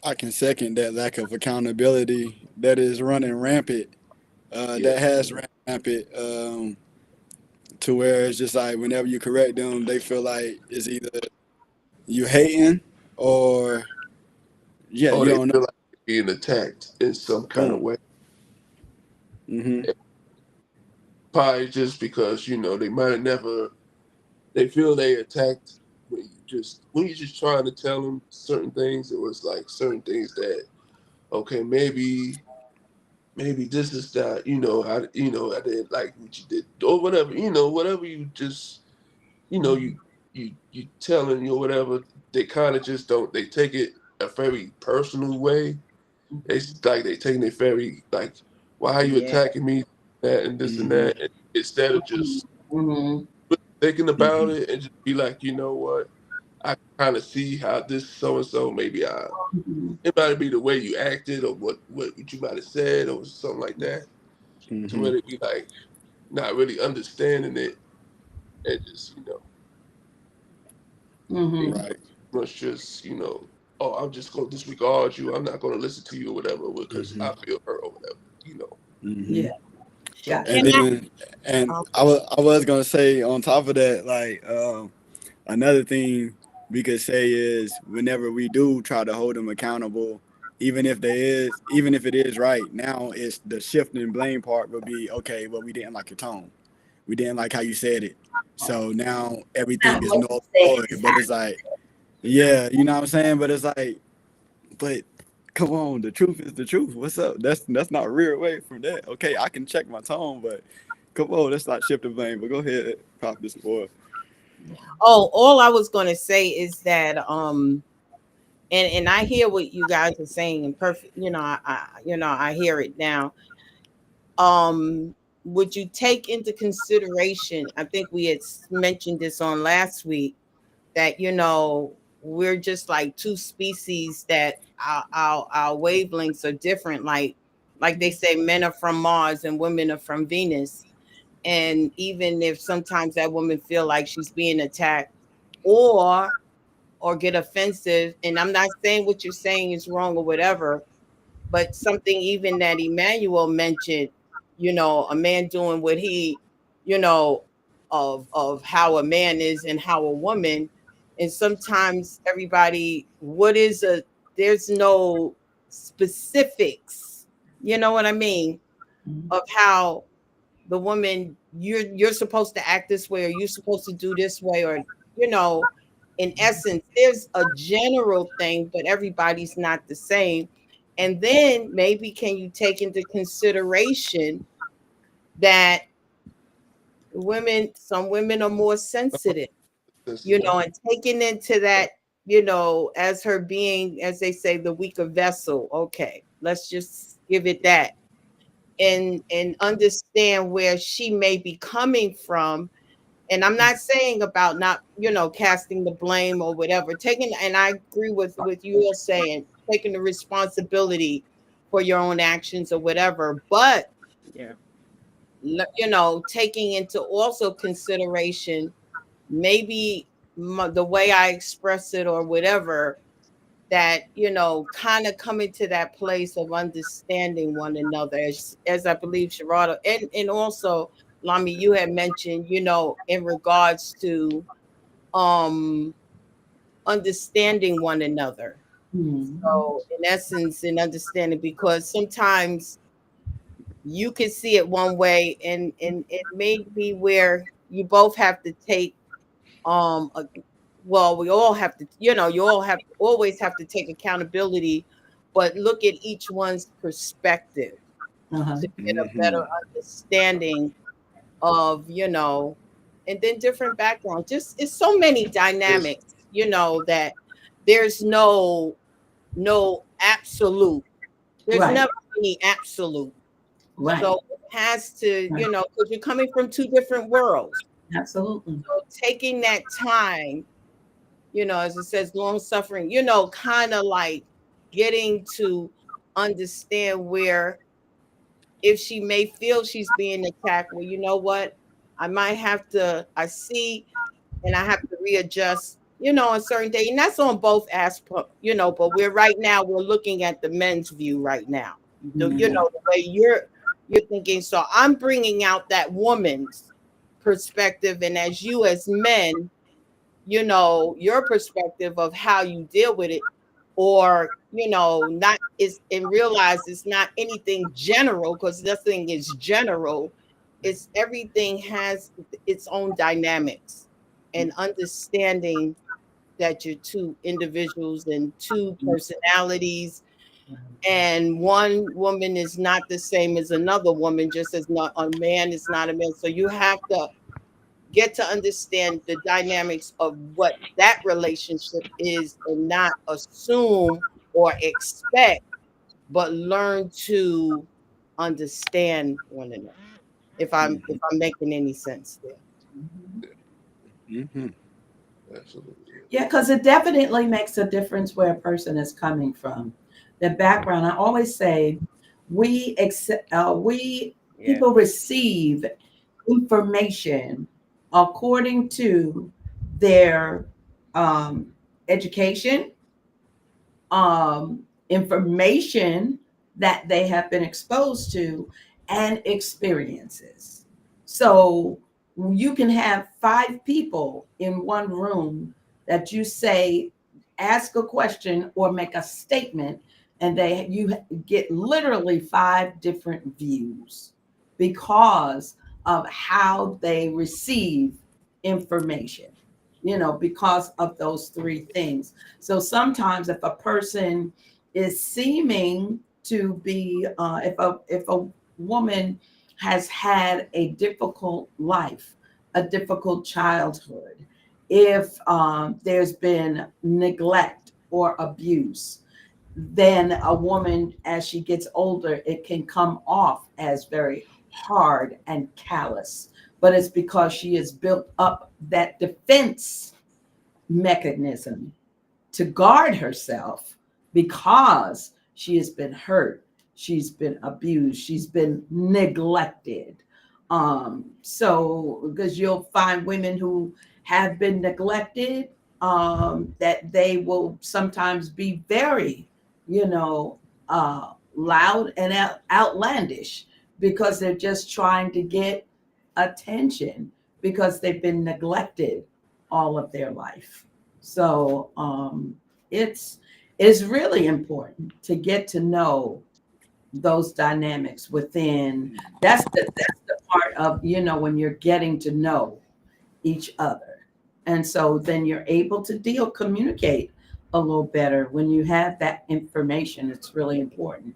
I can second that lack of accountability that is running rampant. Yeah. That has ran rampant to where it's just like whenever you correct them, they feel like it's either you hating or yeah, Or you they don't know. feel like they're being attacked in some kind of Boom. way. Hmm. Probably just because, they might have never, they feel they attacked when you just trying to tell them certain things. It was like certain things that, okay, maybe this is that, I didn't like what you did or whatever, whatever you just, you telling or whatever, they kind of just don't, they take it a very personal way. It's like they taking it very like, why are you Yeah, attacking me, that and this and Hmm. that, and instead of just mm-hmm. thinking about Hmm. it and just be like, you know what, I kind of see how this so and so maybe it might be the way you acted or what you might have said or something like that, to Hmm. where they be like not really understanding it and just being Mm-hmm. Right. much just oh, I'm just gonna disregard you. I'm not gonna listen to you or whatever because Hmm. I feel hurt or whatever. Hmm. Yeah. so Gotcha. And Can I? then, and I was gonna say on top of that, like another thing we could say is whenever we do try to hold them accountable, even if it is right now, it's the shift and blame part will be okay. Well, we didn't like your tone, we didn't like how you said it, so now everything Not is what null you and said void. is But it's like, yeah, you know what I'm saying. But it's like, but come on, the truth is the truth. What's up? That's not real away from that. Okay, I can check my tone, but come on, let's not shift the blame. But go ahead, pop this boy. Oh, all I was going to say is that and I hear what you guys are saying in perfect. I hear it now. Um, would you take into consideration? I think we had mentioned this on last week that we're just like two species that our wavelengths are different. Like they say, men are from Mars and women are from Venus. And even if sometimes that woman feel like she's being attacked or get offensive, and I'm not saying what you're saying is wrong or whatever, But something even that Emmanuel mentioned, a man doing what he, you know, of how a man is and how a woman, and sometimes everybody, there's no specifics, you know what I mean, of how the woman, you're supposed to act this way, or you're supposed to do this way, or you know in essence there's a general thing, but everybody's not the same. And then maybe can you take into consideration that some women are more sensitive, Sensitive. and taking into that, as her being, as they say, the weaker vessel. Okay, let's just give it that, and understand where she may be coming from. And I'm not saying about not, casting the blame or whatever, taking, and I agree with you all saying, taking the responsibility for your own actions or whatever, but Yeah. taking into also consideration maybe the way I express it or whatever, that kind of coming to that place of understanding one another, as I believe Sharada and also Lami, you had mentioned, in regards to um understanding one another. Mhm. So in essence, in understanding, because sometimes you can see it one way, and it may be where you both have to take a, well, we all have to, you all have always have to take accountability, but look at each one's perspective Uh-huh. to get a better Hmm. understanding of, and then different backgrounds. Just it's so many It's, dynamics, that there's no absolute. There's Right. never any absolute. Right. So it has to, Right. because you're coming from two different worlds. Absolutely. So taking that time, as it says, long suffering, kind of like getting to understand where, if she may feel she's being attacked, well, you know what? I see, and I have to readjust, on certain day. And that's on both aspects, but we're looking at the men's view right now. Mhm. The way you're thinking. So I'm bringing out that woman's perspective. And as you, as men, your perspective of how you deal with it, or not is, and realize it's not anything general, because nothing is general. It's everything has its own dynamics, and understanding that you're two individuals and two personalities, and one woman is not the same as another woman, just as not a man is not a man. So you have to get to understand the dynamics of what that relationship is, and not assume or expect, but learn to understand one another. If I'm making any sense there. Hmm. absolutely. Yeah, because it definitely makes a difference where a person is coming from, the background. I always say we Yeah. people receive information according to their um, education, information that they have been exposed to, and experiences. So you can have five people in one room that you say, ask a question or make a statement, and you get literally five different views because of how they receive information, because of those three things. So sometimes, if a person is seeming to be, if a woman has had a difficult life, a difficult childhood, if there's been neglect or abuse, then a woman, as she gets older, it can come off as very hard and callous. But it's because she has built up that defense mechanism to guard herself because she has been hurt, she's been abused, she's been neglected. So because you'll find women who have been neglected, that they will sometimes be very, you know, loud and outlandish because they're just trying to get attention because they've been neglected all of their life. So it's really important to get to know those dynamics within. That's the part of, when you're getting to know each other. And so then you're able to communicate a little better when you have that information. It's really important.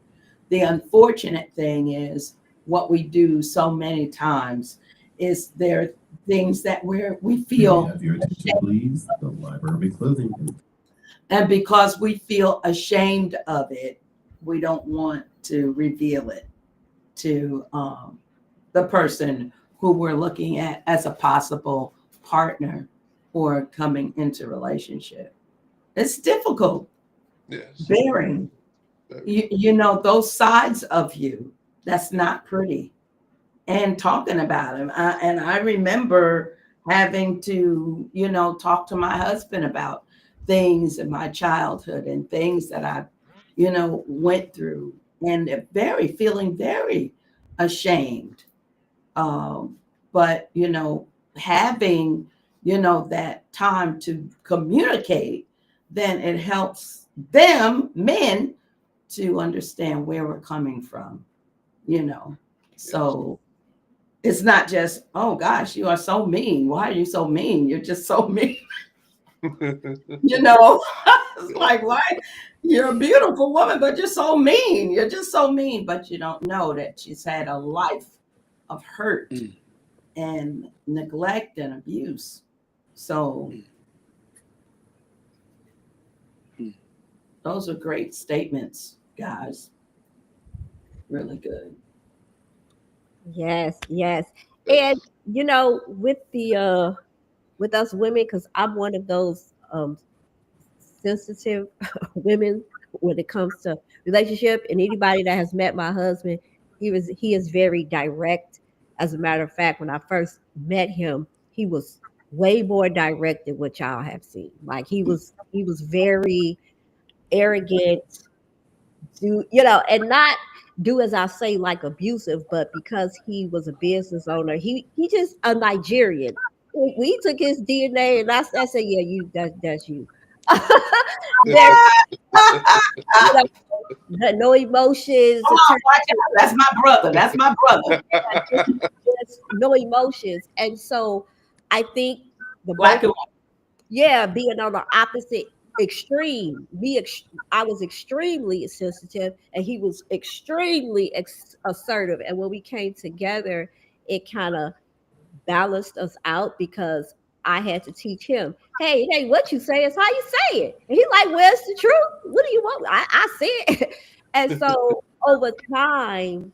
The unfortunate thing is what we do so many times is there are things that we feel Have your attention, please. The library will be closing. and because we feel ashamed of it, we don't want to reveal it to the person who we're looking at as a possible partner or coming into relationship. It's difficult Yes. bearing, those sides of you that's not pretty and talking about them. And I remember having to, talk to my husband about things in my childhood and things that I, went through and feeling very ashamed. But, having, that time to communicate, then it helps them, men, to understand where we're coming from, So it's not just, oh gosh, you are so mean. Why are you so mean? You're just so mean. It's like, why? You're a beautiful woman, but you're so mean. You're just so mean. But you don't know that she's had a life of hurt and neglect and abuse. So those are great statements, guys. Really good. Yes, yes. And with us women, because I'm one of those sensitive women when it comes to relationship, and anybody that has met my husband, he is very direct. As a matter of fact, when I first met him, he was way more direct than what y'all have seen. Like he was very arrogant, and not do as I say, like abusive, but because he was a business owner, he just a Nigerian. We took his DNA, and I said, yeah, that's you. Very, you know, no emotions. Come on, watch out. That's my brother. That's my brother. Just no emotions, and so I think the Black both, and yeah, being on the opposite extreme. I was extremely sensitive, and he was extremely assertive. And when we came together, it kind of balanced us out because I had to teach him, hey, what you say is how you say it. And he's like, well, it's the truth. What do you want? I said it. And so over time,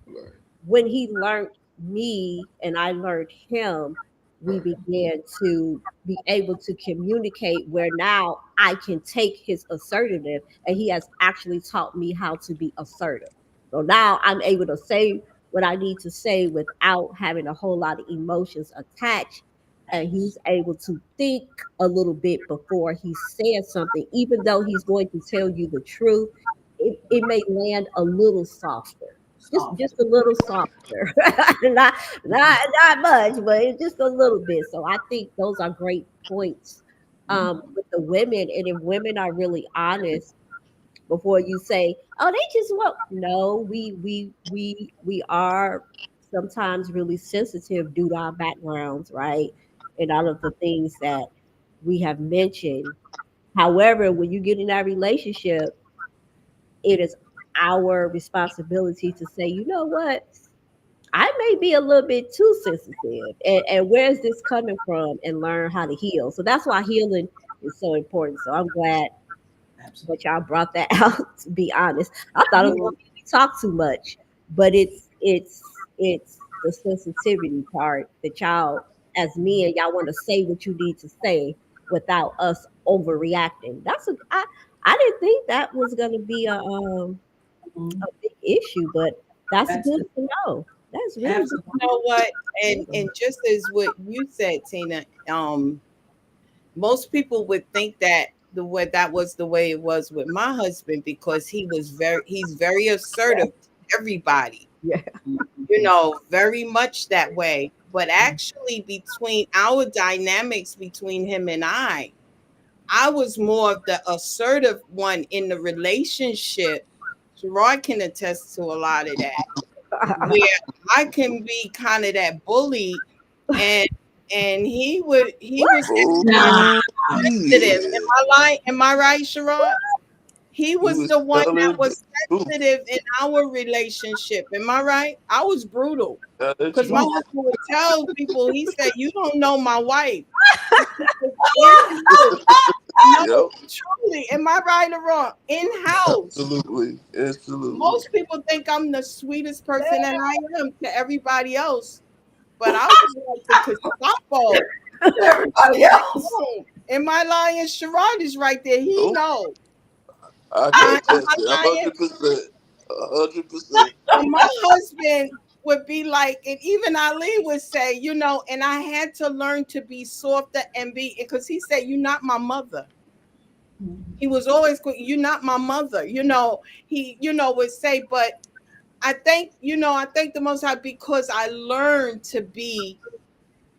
Right. when he learned me and I learned him, we began to be able to communicate where now I can take his assertiveness, and he has actually taught me how to be assertive. So now I'm able to say what I need to say without having a whole lot of emotions attached. And he's able to think a little bit before he says something, even though he's going to tell you the truth, it may land a little softer, soft. just a little softer, not not much, but it's just a little bit. So I think those are great points with the women, and if women are really honest before you say, "Oh, they just want," no, we are sometimes really sensitive due to our backgrounds, right, and all of the things that we have mentioned. However, when you get in that relationship, it is our responsibility to say, you know what, I may be a little bit too sensitive. And where's this coming from? And learn how to heal. So that's why healing is so important. So I'm glad that y'all brought that out, to be honest. I thought it was going to be talk too much, but it's the sensitivity part that y'all, as men, y'all want to say what you need to say without us overreacting. I didn't think that was going to be a big issue, but that's That's good it. to know. That's really good. Absolutely. You know what? And just as what you said, Tina, most people would think that that was the way it was with my husband, because he's very assertive to everybody. Yeah. Very much that way. But actually, between our dynamics between him and I was more of the assertive one in the relationship. Gerard can attest to a lot of that, where I can be kind of that bully, and he was Oh, the one Nah. sensitive. yeah. Am I right, Gerard? He You was was the one that telling the was truth. sensitive in our relationship. Am I right? I was brutal. Tell the Because my truth. husband would tell people, he said, "You don't know my wife." He said, "Yes, you do." No, Yep. truly. Am I right or wrong? In house. Absolutely. Absolutely. Most people think I'm the sweetest person, and I am to everybody else. But I was like the Gestapo. Everybody else. Am I lying? Sherrod is right there. He Nope. know. I can Am attest I to it. lying? 100%. 100%. And my husband would be like, and even Ali would say, and I had to learn to be softer and be, because he said, "You're not my mother." He was always, "You're not my mother." He, would say, but I thank the Most High, because I learned to be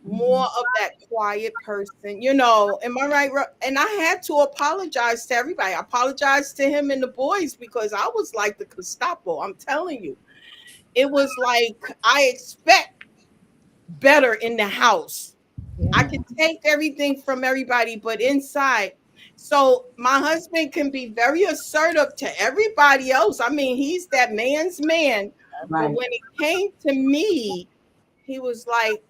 more of that quiet person. Am I right? And I had to apologize to everybody. I apologized to him and the boys, because I was like the Gestapo. I'm telling you. It was like, I expect better in the house. I can take everything from everybody, but inside. So my husband can be very assertive to everybody else. I mean, he's that man's man. But Right. when it came to me, he was like,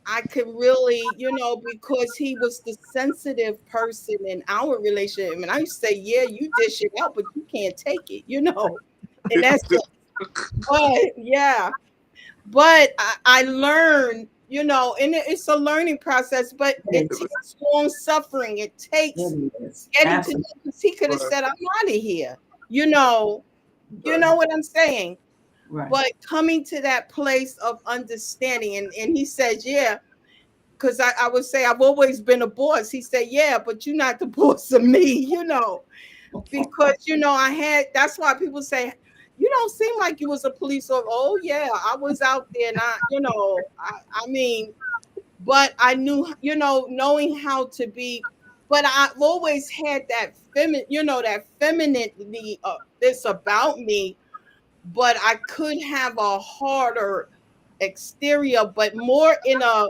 I could really, because he was the sensitive person in our relationship. And I used to say, "Yeah, you dish it out, but you can't take it," And that's, but yeah. But I learned, and it's a learning process, but it It takes long suffering. It takes is. getting to know, Absolutely. because he could have Right. said, "I'm out of here." You know, you Right. know what I'm saying? Right. But coming to that place of understanding, and he says, "Yeah," because I would say, "I've always been a boss." He said, "Yeah, but you're not the boss of me," because that's why people say, "You don't seem like you was a police officer." Oh yeah, I was out there, and I mean, but I knew, knowing how to be, but I've always had that femininity, this about me, but I could have a harder exterior, but more in a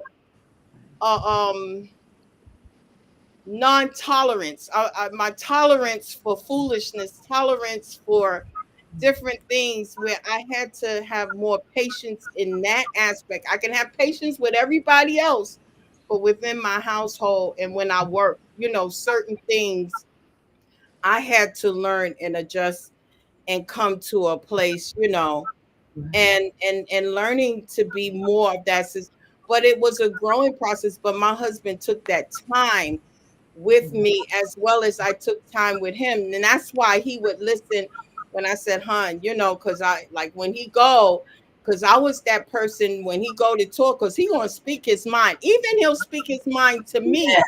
non-tolerance. My tolerance for foolishness, tolerance for different things, where I had to have more patience in that aspect. I can have patience with everybody else, but within my household and when I work, certain things I had to learn and adjust and come to a place, and learning to be more of that. But it was a growing process. But my husband took that time with me, as well as I took time with him. And that's why he would listen when I said, "Hun," because I like when he go, because I was that person when he go to talk, because he gonna speak his mind. Even he'll speak his mind to me, Yeah.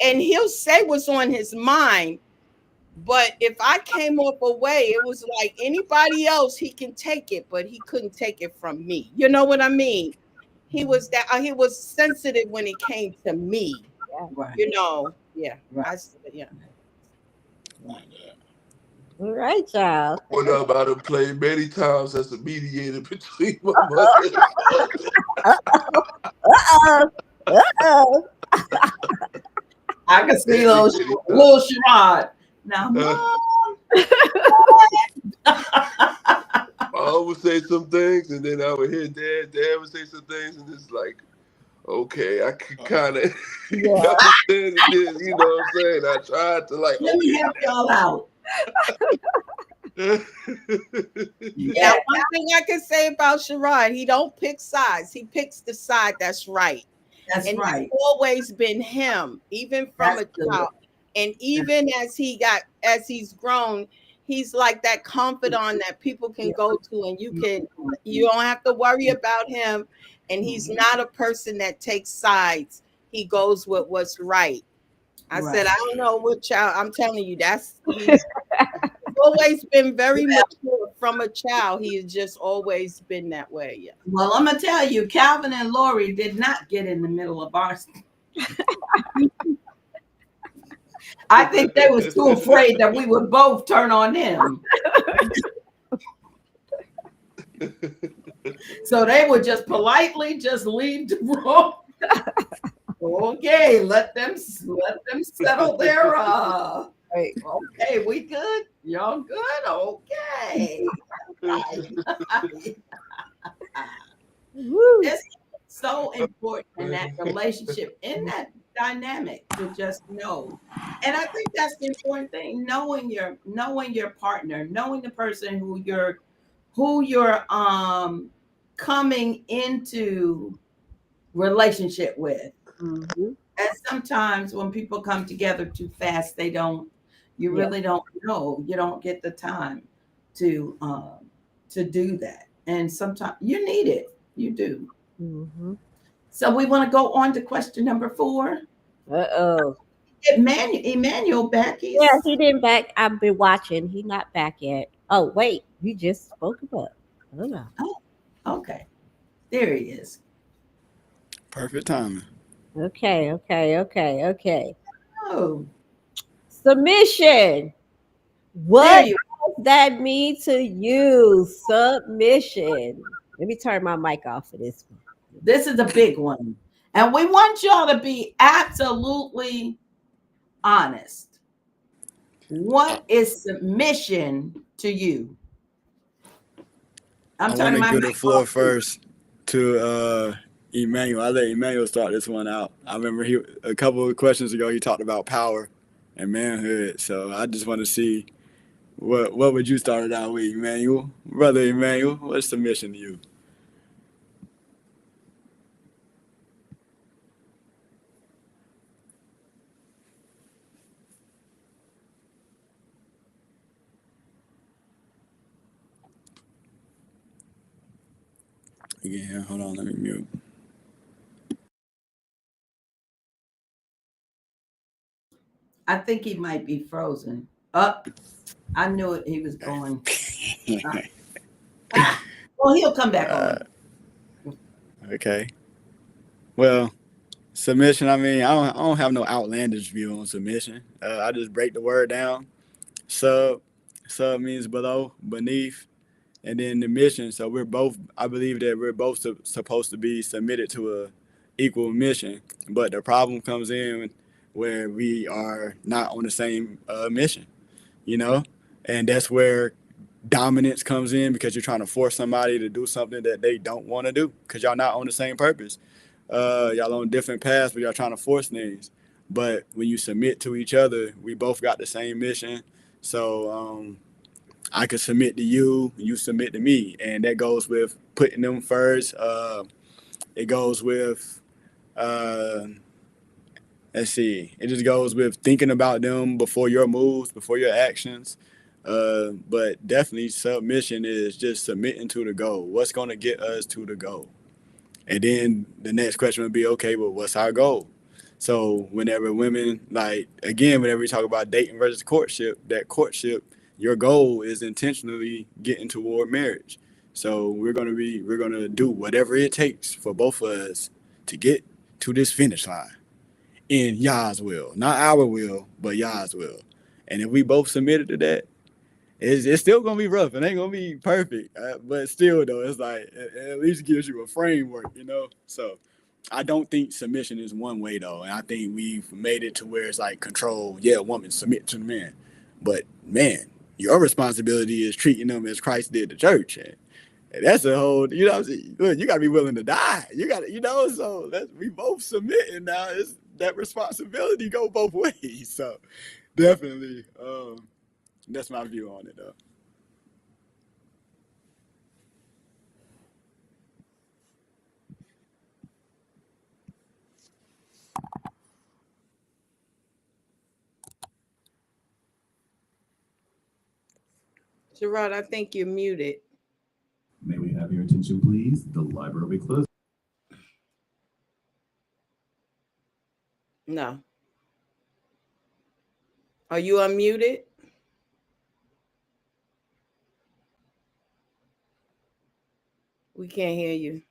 and he'll say what's on his mind. But if I came off away, it was like anybody else, he can take it, but he couldn't take it from me. You know what I mean? He was sensitive when it came to me. Right. Yeah. Right. Yeah. All right, y'all. What about to play many times as a mediator between my mother and father? Uh-oh. Uh-oh. I can see Many, little, many times. little Sherrod. Now, Mom. Mom would say some things, and then I would hear Dad. Dad would say some things, and it's like, okay, I could kind of Yeah. understand it. Then, you know what I'm saying? I tried to like, Let me help y'all out. okay. Now, Yeah. one thing I can say about Sherrod, he don't pick sides. He picks the side that's right. That's And right. that's always been him, even from That's a good. child. And even as he's grown, he's like that confidant that people can go to, and you don't have to worry about him. And he's not a person that takes sides. He goes with what's right. I Right. said, I don't know what child. I'm telling you, he's always been very mature from a child. He has just always been that way. Yeah. Well, I'm gonna tell you, Calvin and Lori did not get in the middle of our. I think they was too afraid that we would both turn on him. So they would just politely just leave the room. Okay, let them settle their Right. okay, we good? Y'all good? Okay. Woo. It's so important in that relationship, in that dynamic, to just know. And I think that's the important thing, knowing your partner, knowing the person who you're coming into relationship with. Mm-hmm. And sometimes when people come together too fast, you really don't know. You don't get the time to do that. And sometimes you need it. You do. Mm-hmm. So we want to go on to question number 4. Uh-oh. Emmanuel back. Yeah, he didn't back. I've been watching. He not back yet. Oh, wait. You just spoke about. Hold on. Oh, okay. There he is. Perfect timing. Okay. Oh, Submission. there What you does that mean to you? Submission. Let me turn my mic off for this one. This is a big one. And we want y'all to be absolutely honest. What is submission to you? I'm I want turning to my give mic the floor off. first to Emmanuel. I let Emmanuel start this one out. I remember a couple of questions ago he talked about power and manhood. So I just want to see what would you start it out with, Emmanuel, brother Emmanuel? What's submission to you? Yeah, hold on, let me mute. I think he might be frozen. Up. I knew it. He was going. Well, he'll come back on. Okay. Well, submission. I mean, I don't have no outlandish view on submission. I just break the word down. Sub, sub means below, beneath, and then the mission. So we're both. I believe that we're both supposed to be submitted to a equal mission. But the problem comes in where we are not on the same mission. You know, and that's where dominance comes in because you're trying to force somebody to do something that they don't want to do because y'all not on the same purpose. Y'all on different paths, but y'all trying to force things. But when you submit to each other, we both got the same mission. So I could submit to you, you submit to me, and that goes with putting them first. It goes with uh, let's see, it just goes with thinking about them before your moves, before your actions. But definitely submission is just submitting to the goal. What's going to get us to the goal? And then the next question would be, okay, well, what's our goal? So whenever women, like, again, whenever we talk about dating versus courtship, that courtship, your goal is intentionally getting toward marriage. So we're gonna do whatever it takes for both of us to get to this finish line in Yah's will, not our will, but Yah's will. And if we both submitted to that, it's still gonna be rough. It ain't gonna be perfect, but still though, it's like it at least gives you a framework, you know. So I don't think submission is one way though, and I think we've made it to where it's like control. Yeah, woman submit to the man, but man, your responsibility is treating them as Christ did the church, and that's a whole. You know, what I'm saying? Look, you gotta be willing to die. You gotta, you know. So we both submitting now. It's that responsibility go both ways. So definitely, that's my view on it though. Gerard, I think you're muted. May we have your attention, please? The library will be closed. No. Are you unmuted? We can't hear you.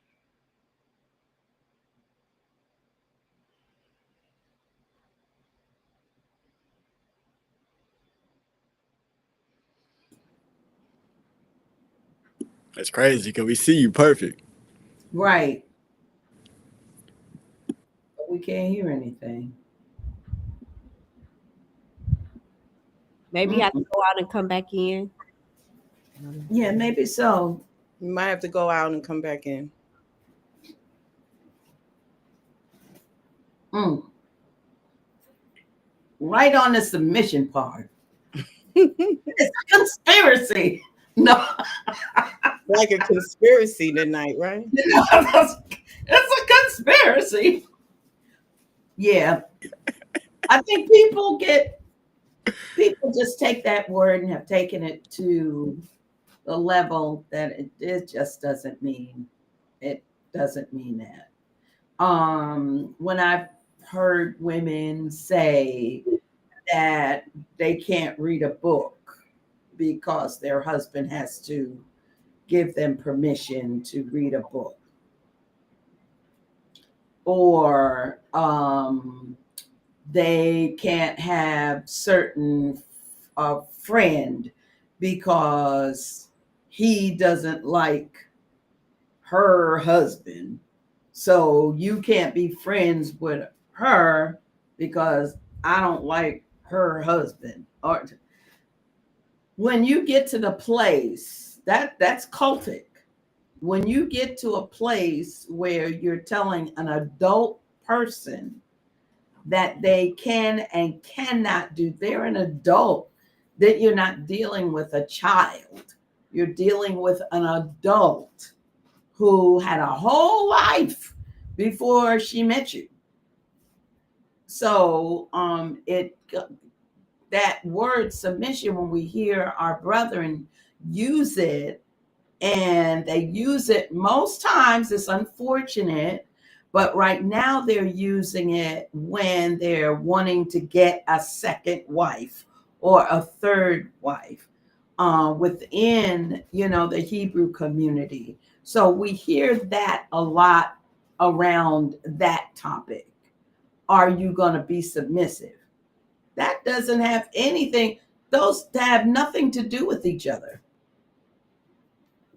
That's crazy because we see you perfect. Right. But we can't hear anything. Maybe you have to go out and come back in. Yeah, maybe so. You might have to go out and come back in. Right on the submission part. It's a conspiracy. No. Like a conspiracy tonight, right? It's a conspiracy. Yeah. I think people just take that word and have taken it to the level that it just doesn't mean that. When I've heard women say that they can't read a book because their husband has to give them permission to read a book, or they can't have certain friend because he doesn't like her husband, so you can't be friends with her because I don't like her husband. Or when you get to the place that's cultic, when you get to a place where you're telling an adult person that they can and cannot do, they're an adult, that you're not dealing with a child, you're dealing with an adult who had a whole life before she met you. So that word submission, when we hear our brethren use it, and they use it most times, it's unfortunate, but right now they're using it when they're wanting to get a second wife or a third wife within, the Hebrew community. So we hear that a lot around that topic. Are you going to be submissive? That doesn't have anything, those have nothing to do with each other.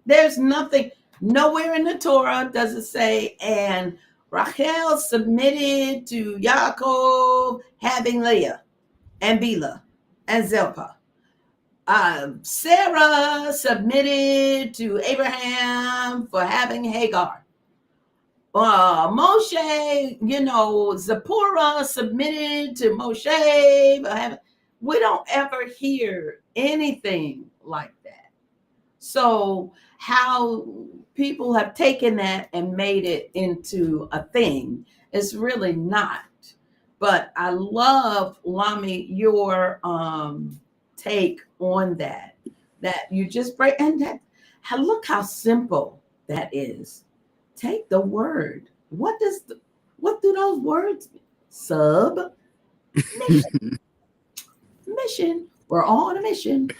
There's nothing, nowhere in the Torah does it say, and Rachel submitted to Yaakov having Leah and Bila and Zilpah. Sarah submitted to Abraham for having Hagar. Moshe, Zipporah submitted to Moshe for having. We don't ever hear anything like that. So how people have taken that and made it into a thing is really not. But I love, Lami, your take on that you just break, and that, look how simple that is. Take the word. What do those words mean? Sub mission. We're on a mission.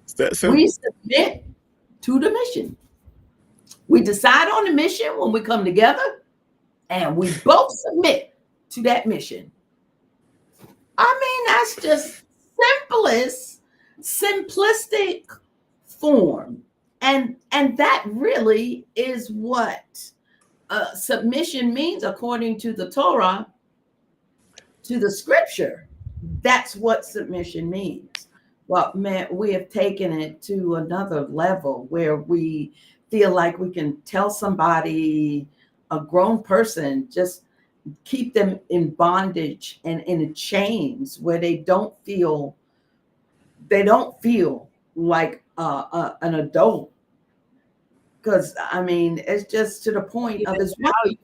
It's that simple. We submit to the mission. We decide on the mission when we come together, and we both submit to that mission. I mean, that's just simplistic form. And that really is what submission means according to the Torah, to the scripture. That's what submission means. Well, man, we have taken it to another level where we feel like we can tell somebody, a grown person, just keep them in bondage and in chains where they don't feel like an adult. Because I mean, it's just to the point of his wife.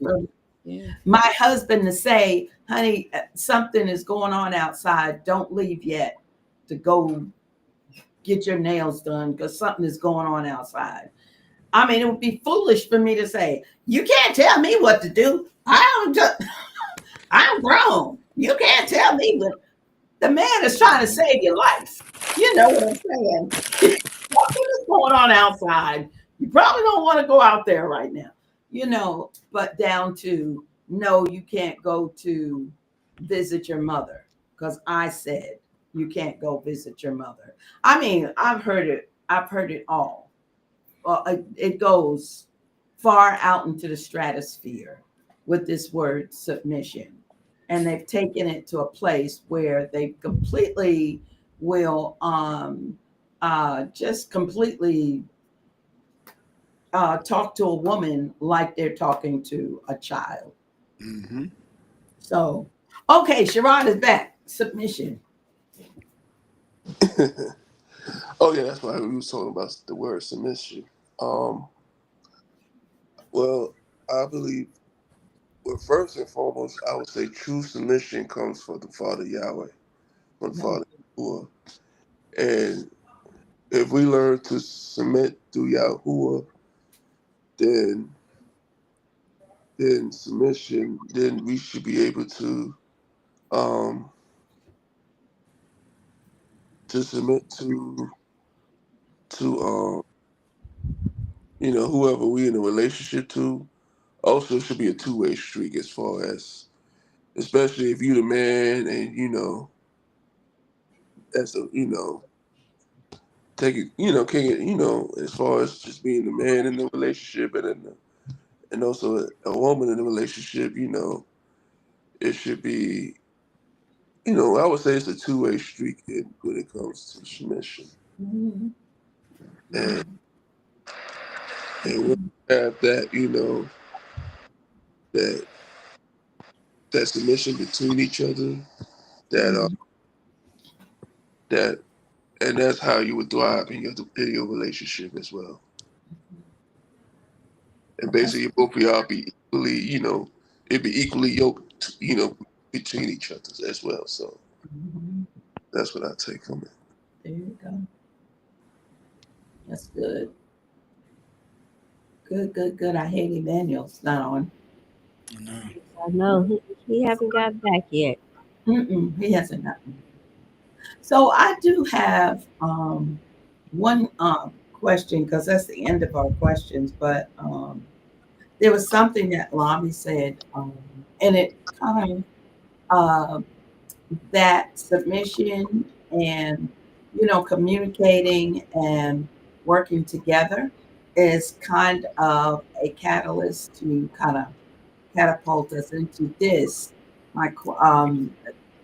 Yeah. My husband to say, honey, something is going on outside. Don't leave yet to go get your nails done because something is going on outside. I mean, it would be foolish for me to say, you can't tell me what to do. I'm grown. You can't tell me what. The man is trying to save your life. You know what I'm saying? Something is going on outside. You probably don't want to go out there right now, but down to no, you can't go to visit your mother because I said you can't go visit your mother. I mean, I've heard it. I've heard it all. It goes far out into the stratosphere with this word submission. And they've taken it to a place where they completely will just completely talk to a woman like they're talking to a child. Mm-hmm. So, okay, Sherrod is back. Submission. Oh yeah, that's why we was talking about the word submission. Um, well, I believe, well, first and foremost, I would say true submission comes from the Father Yahweh, from the Father Yahuwah. And if we learn to submit to Yahuwah, then submission, then we should be able um to submit to whoever we in a relationship to. Also should be a two-way street, as far as, especially if you the man, and as a take it, can it, as far as just being the man in the relationship, and also a woman in the relationship, it should be, I would say it's a two-way street when it comes to submission. Mm-hmm. And when you have that, that that submission between each other, that that and that's how you would thrive in your relationship as well. And basically, both of y'all be equally, it'd be equally yoked, between each other as well. So Mm-hmm. that's what I take from it. There you go. That's good. Good, good, good. I hate Emmanuel's not on. No. I know he haven't got back yet. He hasn't gotten. So I do have one question because that's the end of our questions. But there was something that Lobby said, and it kind of that submission and communicating and working together is kind of a catalyst to kind of catapult us into this my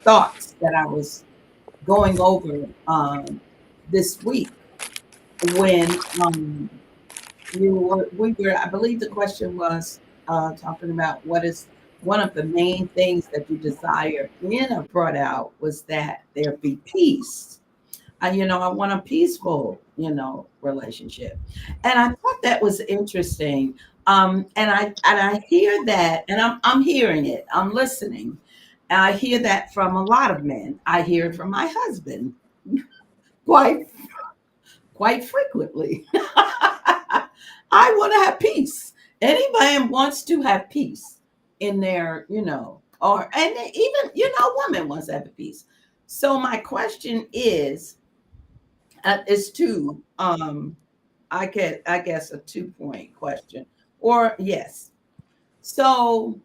thoughts that I was going over this week when we were I believe the question was talking about what is one of the main things that you desire in a brought out was that there be peace. I want a peaceful relationship, and I thought that was interesting. And I hear that, and I'm hearing it, I'm listening, and I hear that from a lot of men. I hear it from my husband quite quite frequently. I want to have peace. Any man wants to have peace in their, or and even woman wants to have peace. So my question is two. I guess a 2-point question, or yes. So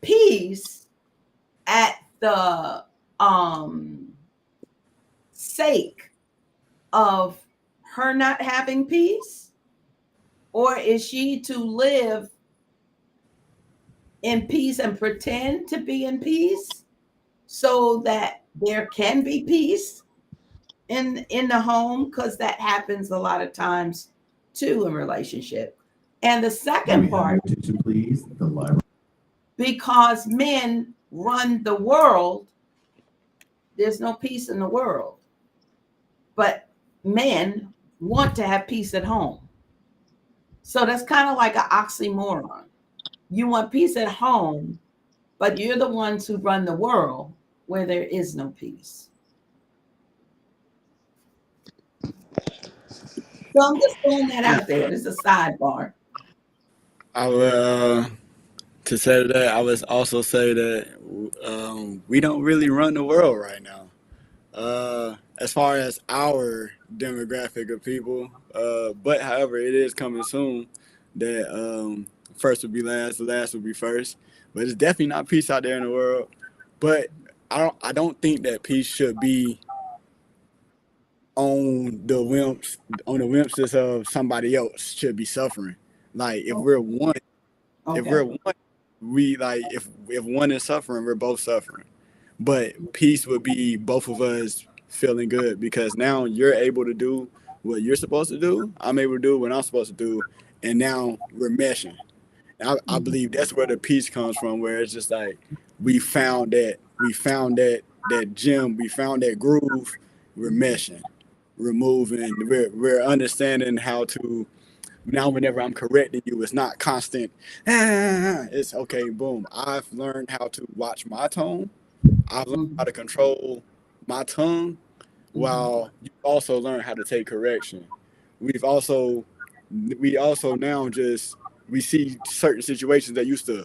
peace at the sake of her not having peace, or is she to live in peace and pretend to be in peace so that there can be peace in the home, because that happens a lot of times too in relationship. And the May second we have your part, attention, please? The library. because men run the world, there's no peace in the world, but men want to have peace at home. So that's kind of like an oxymoron. You want peace at home, but you're the ones who run the world where there is no peace. So I'm just throwing that Yeah. out there. It's a sidebar. I will to say that, I would also say that we don't really run the world right now. As far as our demographic of people, but however, it is coming soon that first would be last, the last would be first. But it's definitely not peace out there in the world. But I don't think that peace should be on the whims of somebody else should be suffering. Like if Oh, we're one, if okay. we're one, we like if one is suffering, we're both suffering. But peace would be both of us feeling good because now you're able to do what you're supposed to do. I'm able to do what I'm supposed to do, and now we're meshing. I believe that's where the peace comes from, where it's just like we found that gym, we found that groove. We're meshing, we're moving, we're understanding how to. Now, whenever I'm correcting you, it's not constant. It's okay. Boom. I've learned how to watch my tone. I've learned how Mhm, to control my tongue, mhm, while you also learn how to take correction. We've also we also now just we see certain situations that used to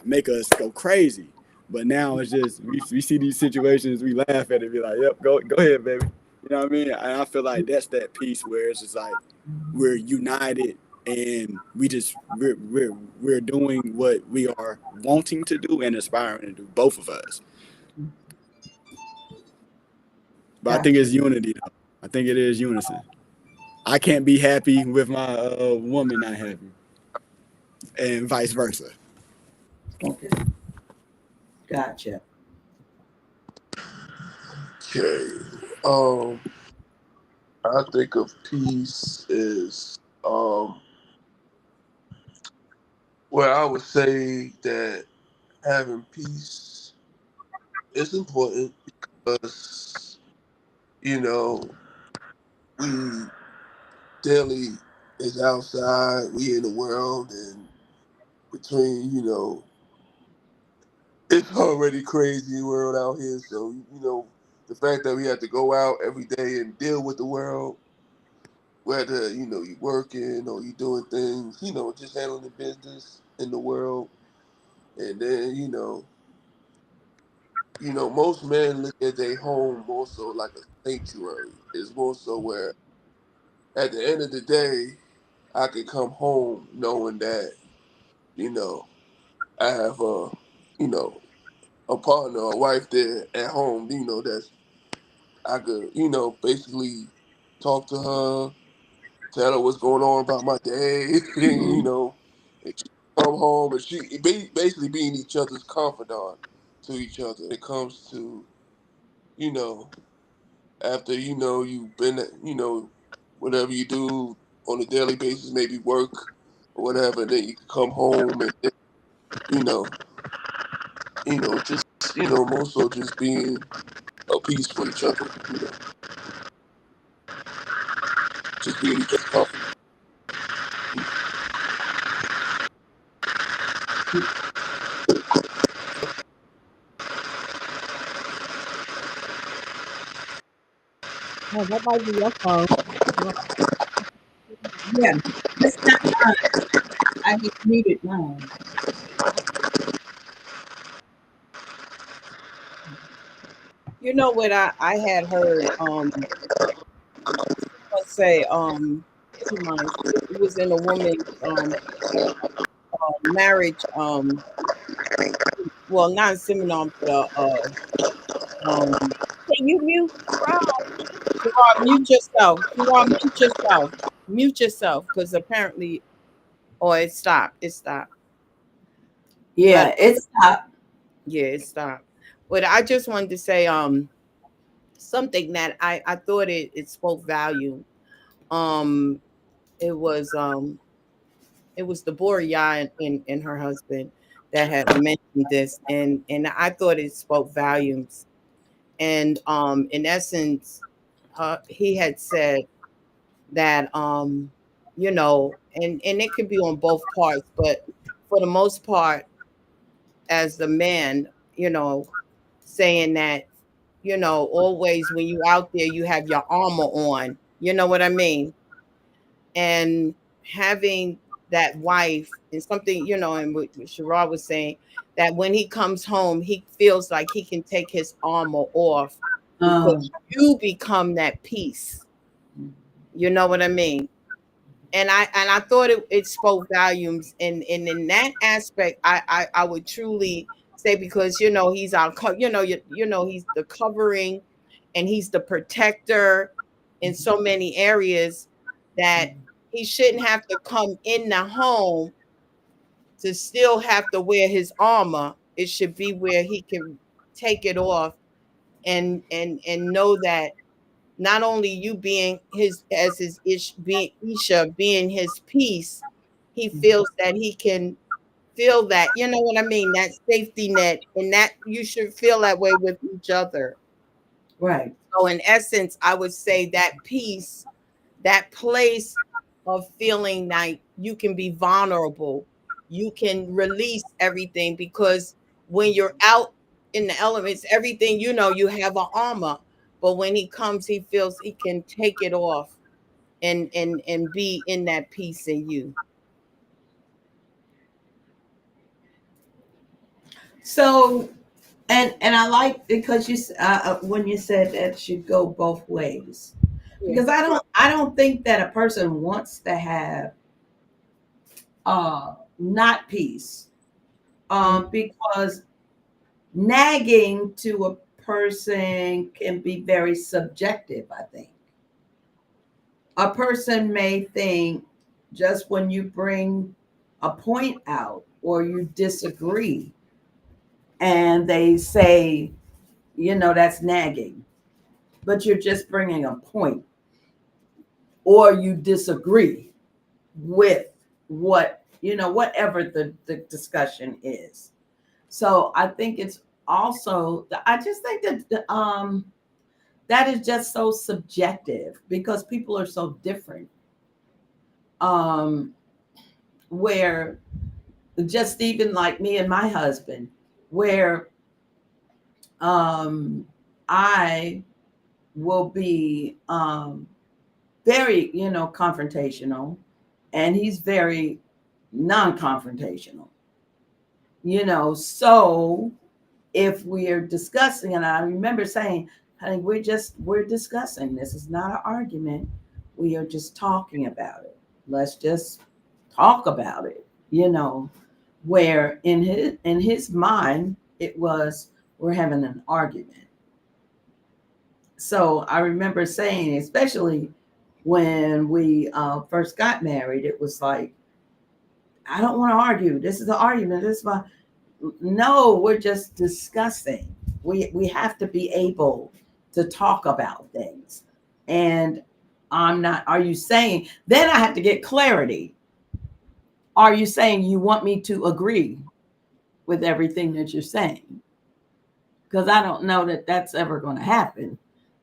make us go crazy, but now it's just we see these situations, we laugh at it, be like, "Yep, go ahead, baby." You know what I mean? And I feel like that's that piece where it's just like we're united and we're doing what we are wanting to do and aspiring to do, both of us. mhm. But I think Gotcha. it's unity, though. I think it is unison. I can't be happy with my woman not happy, and vice versa. Okay. Gotcha. Okay. Um, I think of peace is well, I would say that having peace is important because you know we daily is outside, we in the world, and between it's already crazy world out here. So the fact that we have to go out every day and deal with the world, whether you working or you doing things, just handling the business in the world, and then most men look at their home more so like a sanctuary. It's more so where at the end of the day, I could come home knowing that you know I have you know a partner, a wife there at home. That's I could basically talk to her, tell her what's going on about my day, Mhm. and she come home and basically being each other's confidant to each other. It comes to you know after you've been whatever you do on a daily basis, maybe work or whatever, then you can come home and then, you know just more so just being a piece for each other, just being each other's confidant. Oh, that might be your phone. Well, Yeah, that's not mine. I just muted mine. You know what I had heard let's say to my it was in a woman's marriage well not a seminar but can you mute Rob? Gerard, mute yourself. Gerard, mute yourself. Mute yourself because apparently it stopped. It stopped. But Yeah, it's not. yeah, it stopped. But I just wanted to say something that I thought it spoke value. Um it was um it was Deborah Yah and her husband that had mentioned this and I thought it spoke volumes. And in essence, he had said that and it could be on both parts, but for the most part, as the man, saying that, always when you out there, you have your armor on. You know what I mean? And having that wife, and something, and what Sherrod was saying, that when he comes home, he feels like he can take his armor off because you become that peace. You know what I mean? And I thought it spoke volumes, and in that aspect, I would truly say, because he's our he's the covering, and he's the protector in so many areas, that he shouldn't have to come in the home to still have to wear his armor. It should be where he can take it off, and know that not only you being his, as his being Isha, being his peace, he feels that he can feel that, you know what I mean, that safety net, and that you should feel that way with each other. Right. So in essence, I would say that peace, that place of feeling like you can be vulnerable, you can release everything, because when you're out in the elements, everything, you have an armor, but when he comes, he feels he can take it off, and be in that peace in you. So, and I like, because you when you said that should go both ways, Yeah. because I don't think that a person wants to have not peace, because nagging to a person can be very subjective. I think a person may think, just when you bring a point out or you disagree, and they say, that's nagging, but you're just bringing a point, or you disagree with whatever the discussion is. So I think it's also, I just think that that is just so subjective, because people are so different. Where, just even like me and my husband, where I will be very, confrontational, and he's very non-confrontational. So if we're discussing, and I remember saying, honey, we're discussing. This is not an argument. We are just talking about it. Let's just talk about it. Where in his mind it was, we're having an argument. So I remember saying, especially when we first got married, it was like, I don't want to argue. This is an argument. This is my No, we're just discussing. We have to be able to talk about things. And I'm not, are you saying, then I have to get clarity. Are you saying you want me to agree with everything that you're saying? Because I don't know that that's ever going to happen,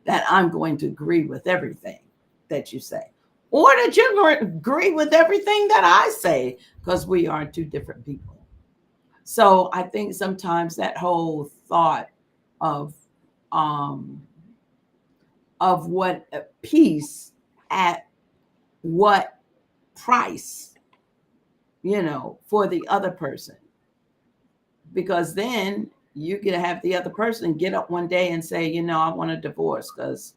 that I'm going to agree with everything that you say, or that you're going to agree with everything that I say, because we are two different people. So I think sometimes that whole thought of um, what peace at what price, for the other person, because then you get to have the other person get up one day and say, I want a divorce, because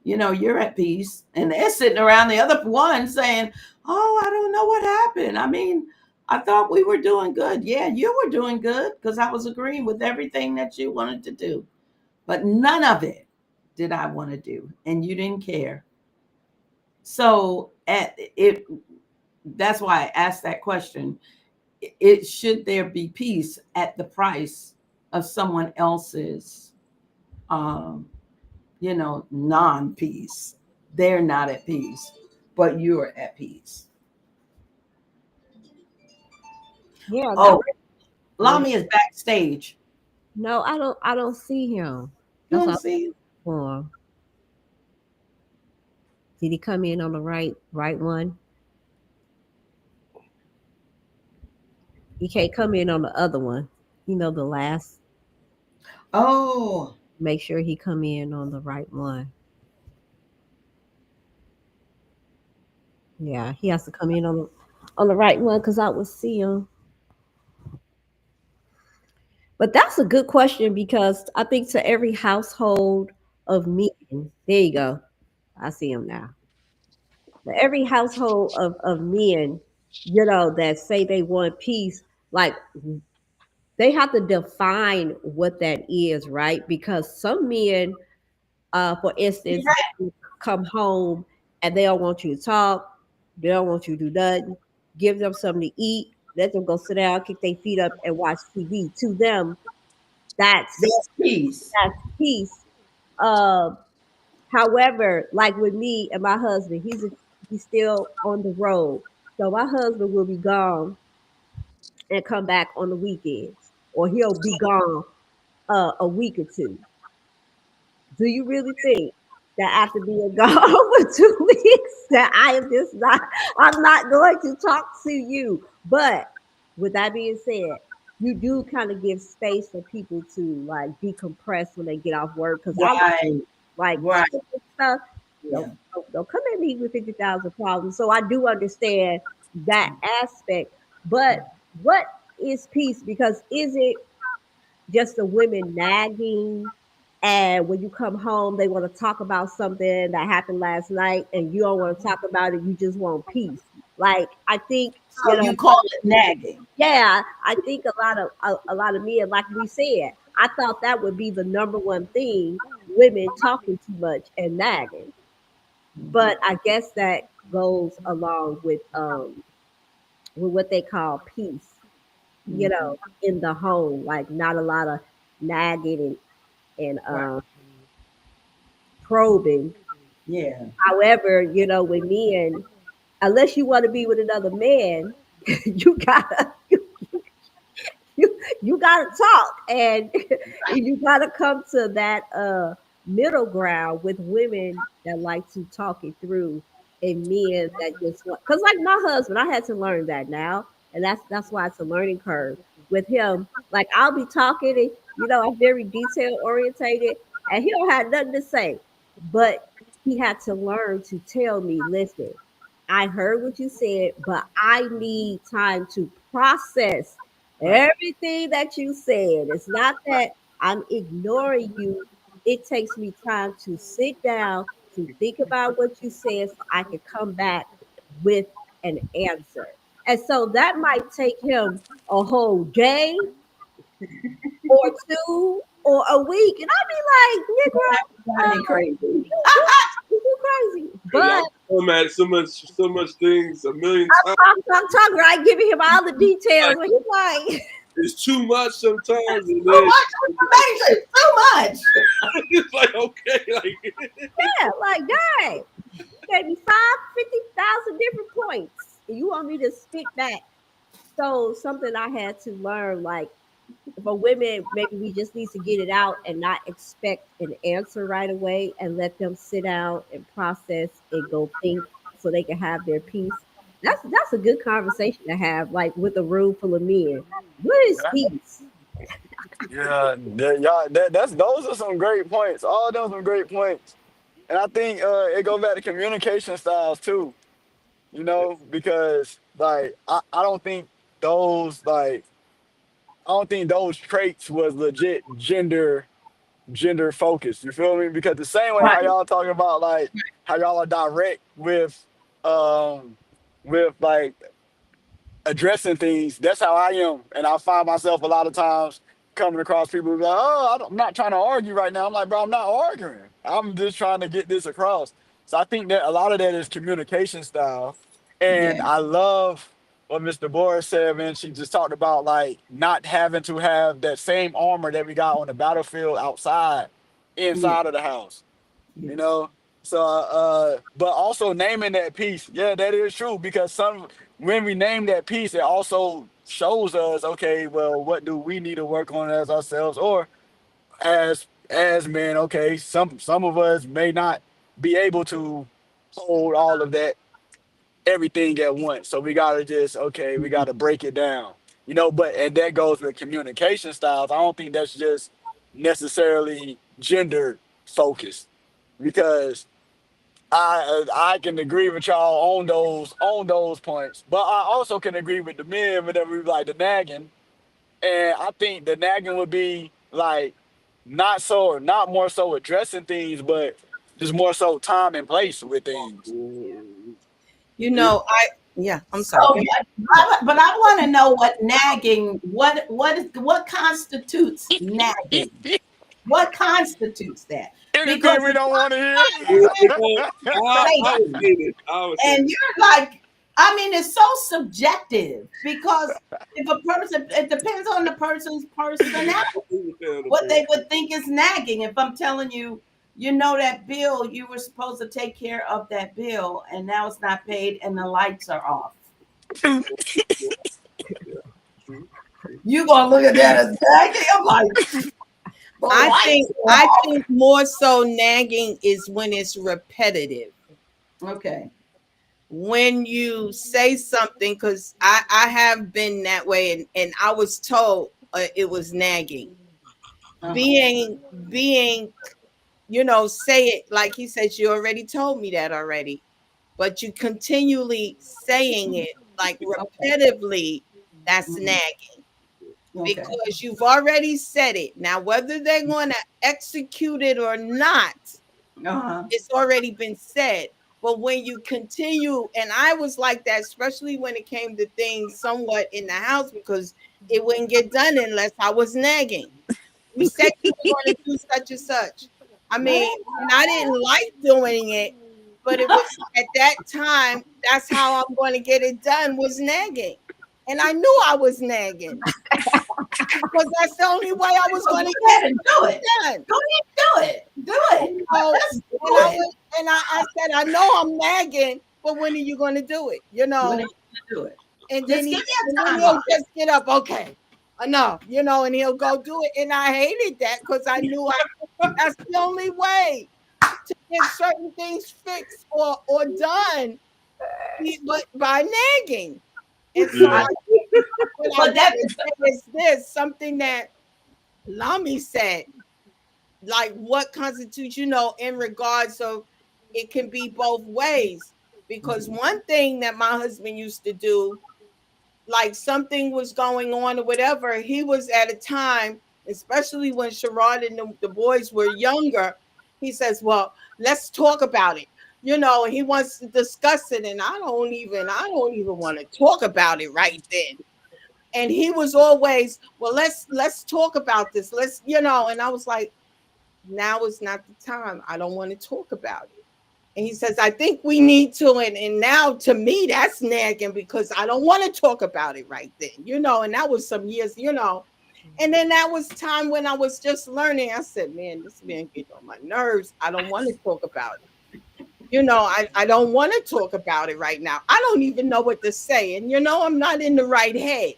you're at peace, and they're sitting around the other one saying, oh, I don't know what happened. I mean, I thought we were doing good. Yeah, you were doing good, because I was agreeing with everything that you wanted to do, but none of it did I want to do, and you didn't care. So that's why I asked that question. It should there be peace at the price of someone else's um, non-peace? They're not at peace, but you're at peace. Yeah, that Oh, was, Lami is backstage. no, I don't see him. You That's don't what see? I'm for. Did he come in on the right one? He can't come in on the other one. The last. Oh, Make sure he come in on the right one. Yeah, he has to come in on. on the right one because I would see them. But that's a good question because I think to every household of men, there you go. I see them now. To every household of men, that say they want peace, like they have to define what that is, right? Because some men, for instance, come home and they don't want you to talk, they don't want you to do nothing, give them something to eat, let them go sit down, kick their feet up, and watch TV. To them, that's There's peace. that's peace. Uh, However, like with me and my husband, he's still on the road, so my husband will be gone and come back on the weekends, or he'll be gone a week or two. Do you really think that after being gone for 2 weeks that I'm not going to talk to you? But with that being said, you do kind of give space for people to like decompress when they get off work. Because I Right. like Right. stuff. Yeah. Don't come at me with 50,000 problems. So I do understand that aspect. But what is peace? Because is it just the women nagging? And when you come home, they want to talk about something that happened last night, and you don't want to talk about it. You just want peace. Like I think, So you call it nagging. yeah, I think a lot of men, like we said, I thought that would be the number one thing: women talking too much and nagging. But I guess that goes along with what they call peace, in the home, like not a lot of nagging and Right. probing. Yeah. However, with men, unless you want to be with another man, you gotta you gotta talk, and you gotta come to that middle ground with women that like to talk it through, and men that just want, because like my husband, I had to learn that now, and that's why it's a learning curve with him. Like I'll be talking, and I'm very detail orientated, and he don't have nothing to say, but he had to learn to tell me, listen, I heard what you said, but I need time to process Right. everything that you said. It's not that I'm ignoring you. It takes me time to sit down, to think about what you said so I can come back with an answer. And so that might take him a whole day or two or a week. And I'd be like, Negro, Driving me crazy. you crazy. And But I come at so much things a million times. I'm talking, right? Giving him all the details. Like, But he's like, it's too much sometimes, and Too then much information. Too much. it's like okay, like yeah, like, dang. Gave me 50,000 different points. And you want me to spit back. So something I had to learn, like for women, maybe we just need to get it out and not expect an answer right away and let them sit down and process and go think so they can have their peace. That's a good conversation to have, like with a room full of men. What is peace? Yeah, that's those are some great points. All of them some great points. And I think it goes back to communication styles too, because like I don't think those like I don't think those traits was legit gender focused. You feel me? Because the same way how Right. y'all talking about like how y'all are direct um with like addressing things. That's how I am, and I find myself a lot of times coming across people who be like, "Oh, I'm not trying to argue right now." I'm like, "Bro, I'm not arguing. I'm just trying to get this across." So I think that a lot of that is communication style, and Yeah. I love what Mr. Boris said. Man, she just talked about like not having to have that same armor that we got on the battlefield outside, Yeah. inside of the house you Yes. know. So, but also naming that piece, yeah, that is true because some when we name that piece, it also shows us, okay, well, what do we need to work on as ourselves or as men? Okay, some of us may not be able to hold all of that everything at once, so we gotta just okay, we gotta break it down, But and that goes with communication styles. I don't think that's just necessarily gender focused because I can agree with y'all on those points, but I also can agree with the men whenever we like the nagging, and I think the nagging would be like not more so addressing things, but just more so time and place with things. You It, know, yeah, I'm sorry. So, Go ahead. but I want to know what nagging, what constitutes nagging? What constitutes that? Because Anything we if don't want to it, hear. I would conversation say this. I would say and this. you're like, I mean, it's so subjective because if a person, it depends on the person's personality, what they would think is nagging. If I'm telling you, you know that bill, you were supposed to take care of that bill, and now it's not paid, and the lights are off. Yeah, yeah, true. You gonna look at that as nagging? I'm like, the lights are I off. think more so nagging is when it's repetitive. Okay. When you say something, because I have been that way, and I was told it was nagging. Uh-huh. Being you know, say it like he says, you already told me that already, but you continually saying it like Okay. repetitively, that's Mhm. nagging Okay. because you've already said it. Now, whether they're going to execute it or not, Uh-huh. it's already been said. But when you continue, and I was like that, especially when it came to things somewhat in the house, because it wouldn't get done unless I was nagging. You said you were going to do such and such. I mean, and I didn't like doing it, but it was at that time, that's how I'm going to get it done was nagging. And I knew I was nagging because that's the only way I was Well, going go to get ahead and do it. it done. Go ahead and do it. Do it. So, Let's do and I it. was, and I said, I know I'm nagging, but when are you going to do it? You When are know, you gonna do it? and then Just give me and a then he'll timeline. just get up, okay, enough, you know, and he'll go do it. And I hated that because I knew that's the only way to get certain things fixed or done, but by nagging. And so Yeah. I, what I but want that to say is this something that Lami said, like what constitutes, you know, in regards of it can be both ways. Because one thing that my husband used to do, like something was going on or whatever, he was at a time, especially when Sherrod and the boys were younger, he says, well, let's talk about it. You know, he wants to discuss it, and I don't even want to talk about it right then. And he was always, well, let's talk about this. Let's, you know, and I was like, now is not the time. I don't want to talk about it. And he says, I think we need to. And now to me, that's nagging because I don't want to talk about it right then, you know. And that was some years, you know. And then that was time when I was just learning. I said, man, this man get on my nerves. I don't want to talk about it. You know, I don't want to talk about it right now. I don't even know what to say. And, you know, I'm not in the right head.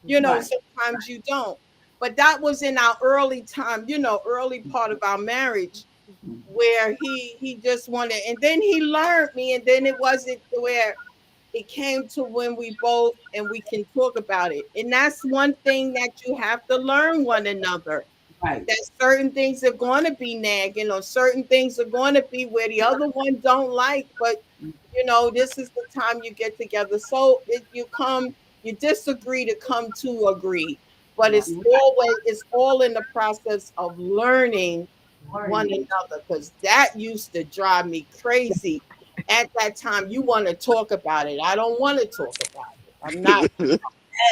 You know, right. sometimes you don't. But that was in our early time, you know, early part of our marriage where he just wanted, and then he learned me, and then it wasn't where it came to when we both and we can talk about it. And that's one thing that you have to learn one another, Right. that certain things are going to be nagging or certain things are going to be where the other one don't like, but you know, this is the time you get together. So you disagree to come to agree, but Right. it's all in the process of learning one Learning. another, because that used to drive me crazy. At that time, you want to talk about it. I don't want to talk about it. I'm not.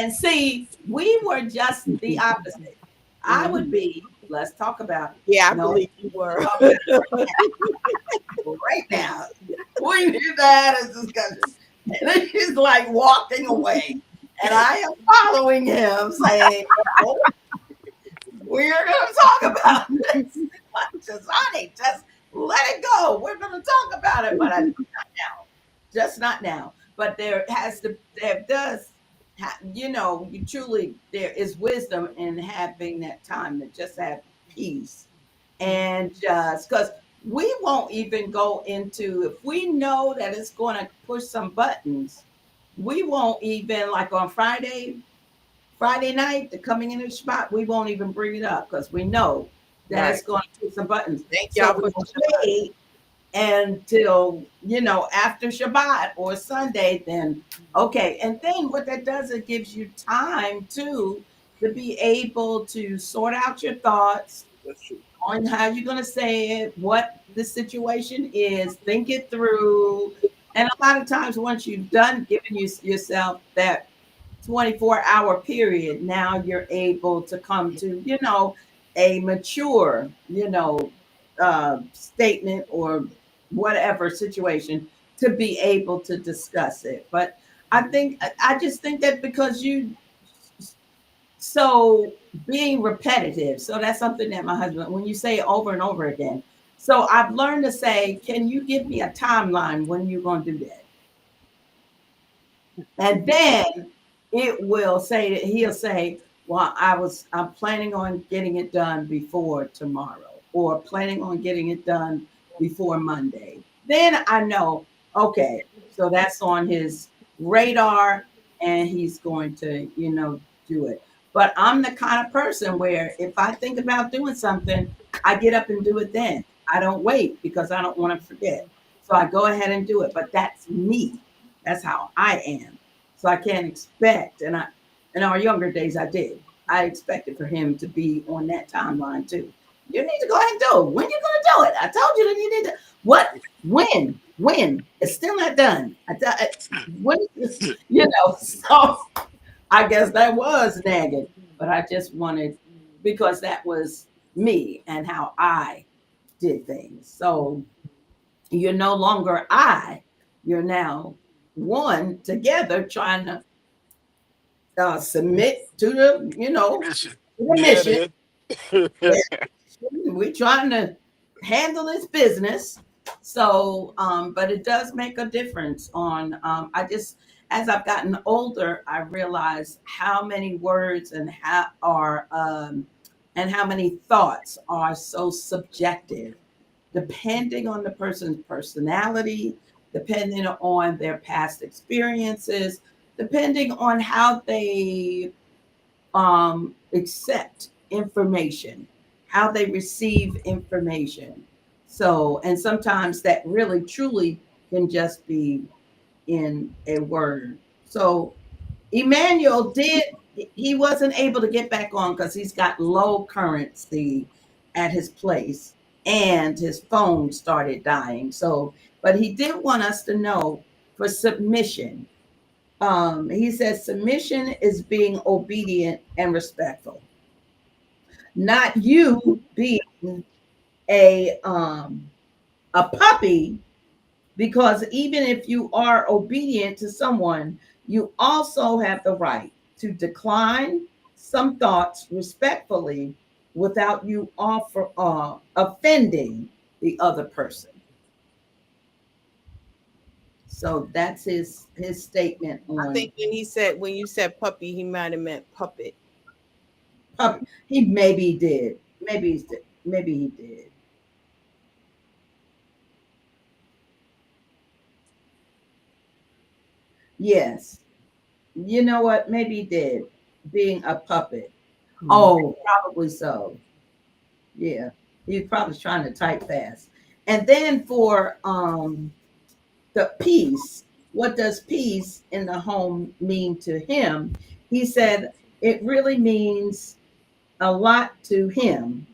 And see, we were just the opposite. I would be, let's talk about it. Yeah, I No, believe you were. talk about it right now. We need to have a discussion. And then he's like walking away. And I am following him saying, no, we're going to talk about this. Just, honey, just let it go. We're going to talk about it, but not now. Just not now. But there does, you know, you truly, there is wisdom in having that time to just have peace and just because we won't even go into if we know that it's going to push some buttons, we won't even like on Friday night, the coming in the spot, we won't even bring it up because we know that Right. it's going to push some buttons. Thank So y'all we for wait until, after Shabbat or Sunday, then okay. And then what that does, it gives you time to be able to sort out your thoughts That's true. on how you're going to say it, what the situation is, think it through. And a lot of times, once you've done giving yourself that 24-hour period, now you're able to come to, a mature, statement or whatever situation to be able to discuss it. But I just think that because so being repetitive, so that's something that my husband, when you say it over and over again, so I've learned to say, can you give me a timeline when you're going to do that? And then he'll say, well, I'm planning on getting it done before tomorrow, or planning on getting it done before Monday. Then I know, okay, so that's on his radar and he's going to, do it. But I'm the kind of person where if I think about doing something, I get up and do it then. I don't wait because I don't want to forget. So I go ahead and do it. But that's me. That's how I am. So I can't expect, and in our younger days I did. I expected for him to be on that timeline too. You need to go ahead and do it. When you gonna do it? I told you that you need to. What? When? When? It's still not done. When? So I guess that was nagging, but I just wanted, because that was me and how I did things. So you're no longer you're now one together trying to submit to the mission. We're trying to handle this business. So, but it does make a difference on, as I've gotten older, I realize how many words and how many thoughts are so subjective, depending on the person's personality, depending on their past experiences, depending on how they accept information, how they receive information. So, and sometimes that really truly can just be in a word. So, Emmanuel he wasn't able to get back on because he's got low currency at his place and his phone started dying. So, but he did want us to know for submission. He says submission is being obedient and respectful, not you being a um a puppy, because even if you are obedient to someone, you also have the right to decline some thoughts respectfully without you offending the other person. So that's his statement I on think when you said puppy, he might have meant puppet. puppy. He maybe did. Maybe he did. Yes. You know what? Maybe he did. Being a puppet. Oh, probably so. Yeah. He's probably trying to type fast. And then for the peace, what does peace in the home mean to him? He said it really means a lot to him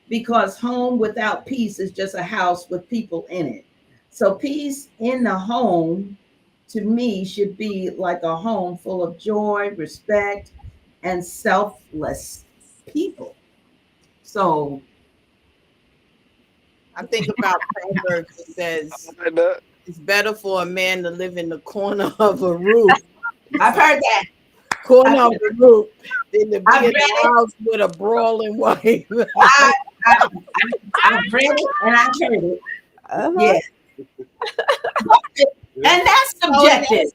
because home without peace is just a house with people in it. So peace in the home to me should be like a home full of joy, respect, and selfless people. So I think about Proverbs that says it's better for a man to live in the corner of a roof. I've heard that. Corner of a roof than to be in the house with a brawling wife. I've read it and I've heard it. Yeah. And that's subjective.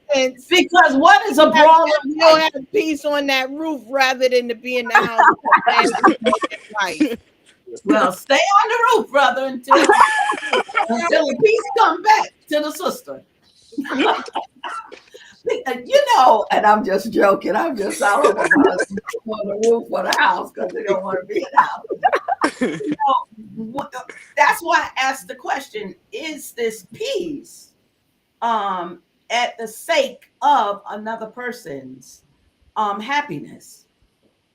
Because what is a brawling wife? You don't have peace on that roof rather than to be in the house with wife. Well, stay on the roof, brother, until the peace come back to the sister. And I'm just joking. I'm just out on the roof for the house because they don't want to be in the house. that's why I asked the question: is this peace at the sake of another person's happiness?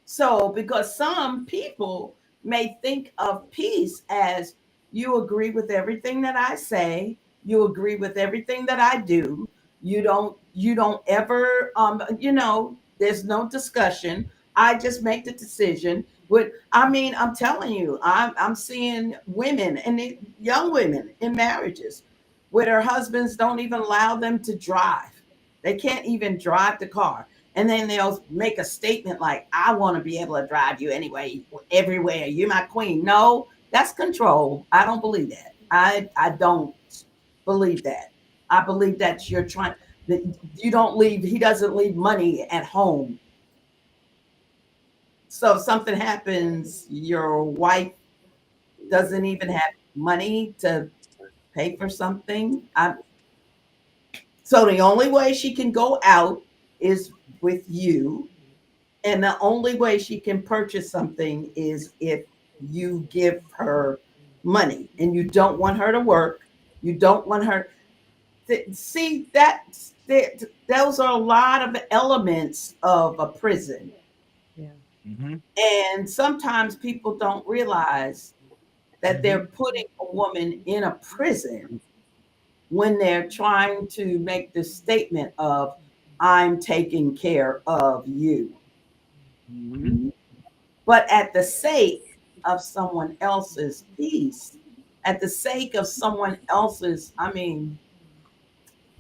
So, because some people may think of peace as you agree with everything that I say, you agree with everything that I do. You don't ever there's no discussion. I just make the decision. I'm telling you, I'm seeing women and young women in marriages where their husbands don't even allow them to drive. They can't even drive the car, and then they'll make a statement like, I want to be able to drive you anyway, everywhere. You're my queen. No, that's control. I don't believe that. I don't believe that. I believe that you're trying that you don't leave, he doesn't leave money at home. So if something happens, your wife doesn't even have money to pay for something. So the only way she can go out is with you. And the only way she can purchase something is if you give her money, and you don't want her to work. You don't want her see those are a lot of elements of a prison. Yeah. Mm-hmm. And sometimes people don't realize that Mm-hmm. they're putting a woman in a prison when they're trying to make the statement of, I'm taking care of you. Mm-hmm. But at the sake of someone else's peace, at the sake of someone else's,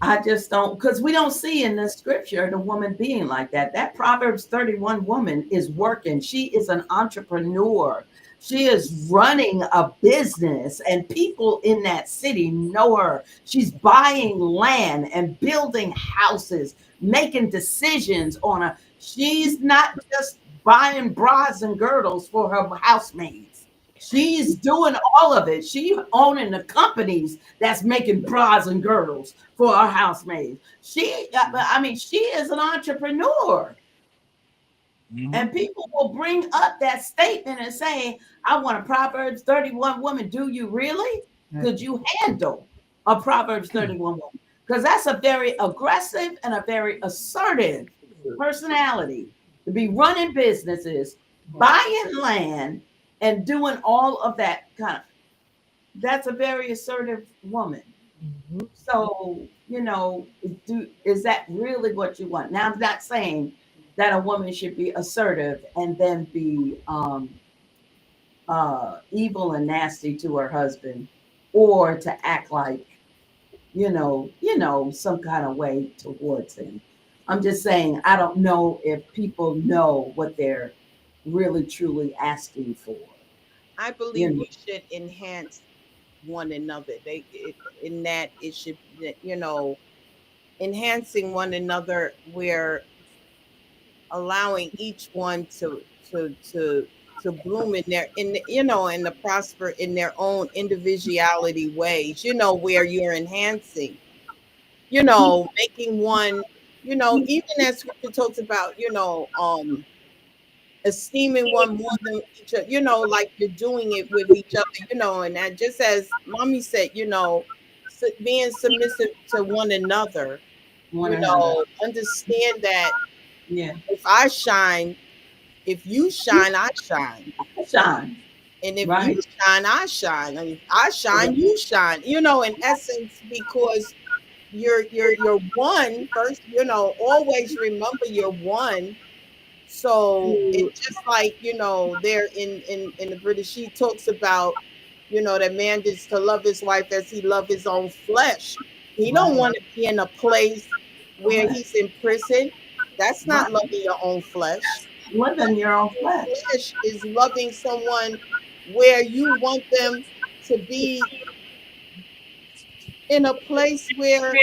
I just don't, because we don't see in the scripture the woman being like that. That Proverbs 31 woman is working. She is an entrepreneur. She is running a business, and people in that city know her. She's buying land and building houses, making decisions on a. She's not just buying bras and girdles for her housemaids. She's doing all of it. She owning the companies that's making bras and girdles for our housemaids. She is an entrepreneur. Mm-hmm. And people will bring up that statement and say, I want a Proverbs 31 woman. Do you really? Could you handle a Proverbs 31 woman? Because that's a very aggressive and a very assertive personality to be running businesses, buying land, and doing all of that kind of. That's a very assertive woman. Mhm. So, is that really what you want? Now, I'm not saying that a woman should be assertive and then be evil and nasty to her husband, or to act like, some kind of way towards him. I'm just saying, I don't know if people know what they're really truly asking for. I You believe know, you should enhance one another. In that it should, you know, enhancing one another, where allowing each one to bloom in their in you know and to prosper in their own individuality ways, where you're enhancing, making one, even as scripture talks about, esteeming one more than each other, like you're doing it with each other, and that, just as mommy said, being submissive to one another, one another. understand that Yeah. if I shine, if you shine, I shine. Shine. And if you Right. shine, I shine. And if I shine, you shine. In essence, because you're one first, always remember you're one. So it's just like, there in the British, she talks about, that man is to love his wife as he love his own flesh. He don't Right. want to be in a place where Correct. he's in prison. That's not Right. loving your own flesh. Living your own flesh. Flesh is loving someone where you want them to be in a place where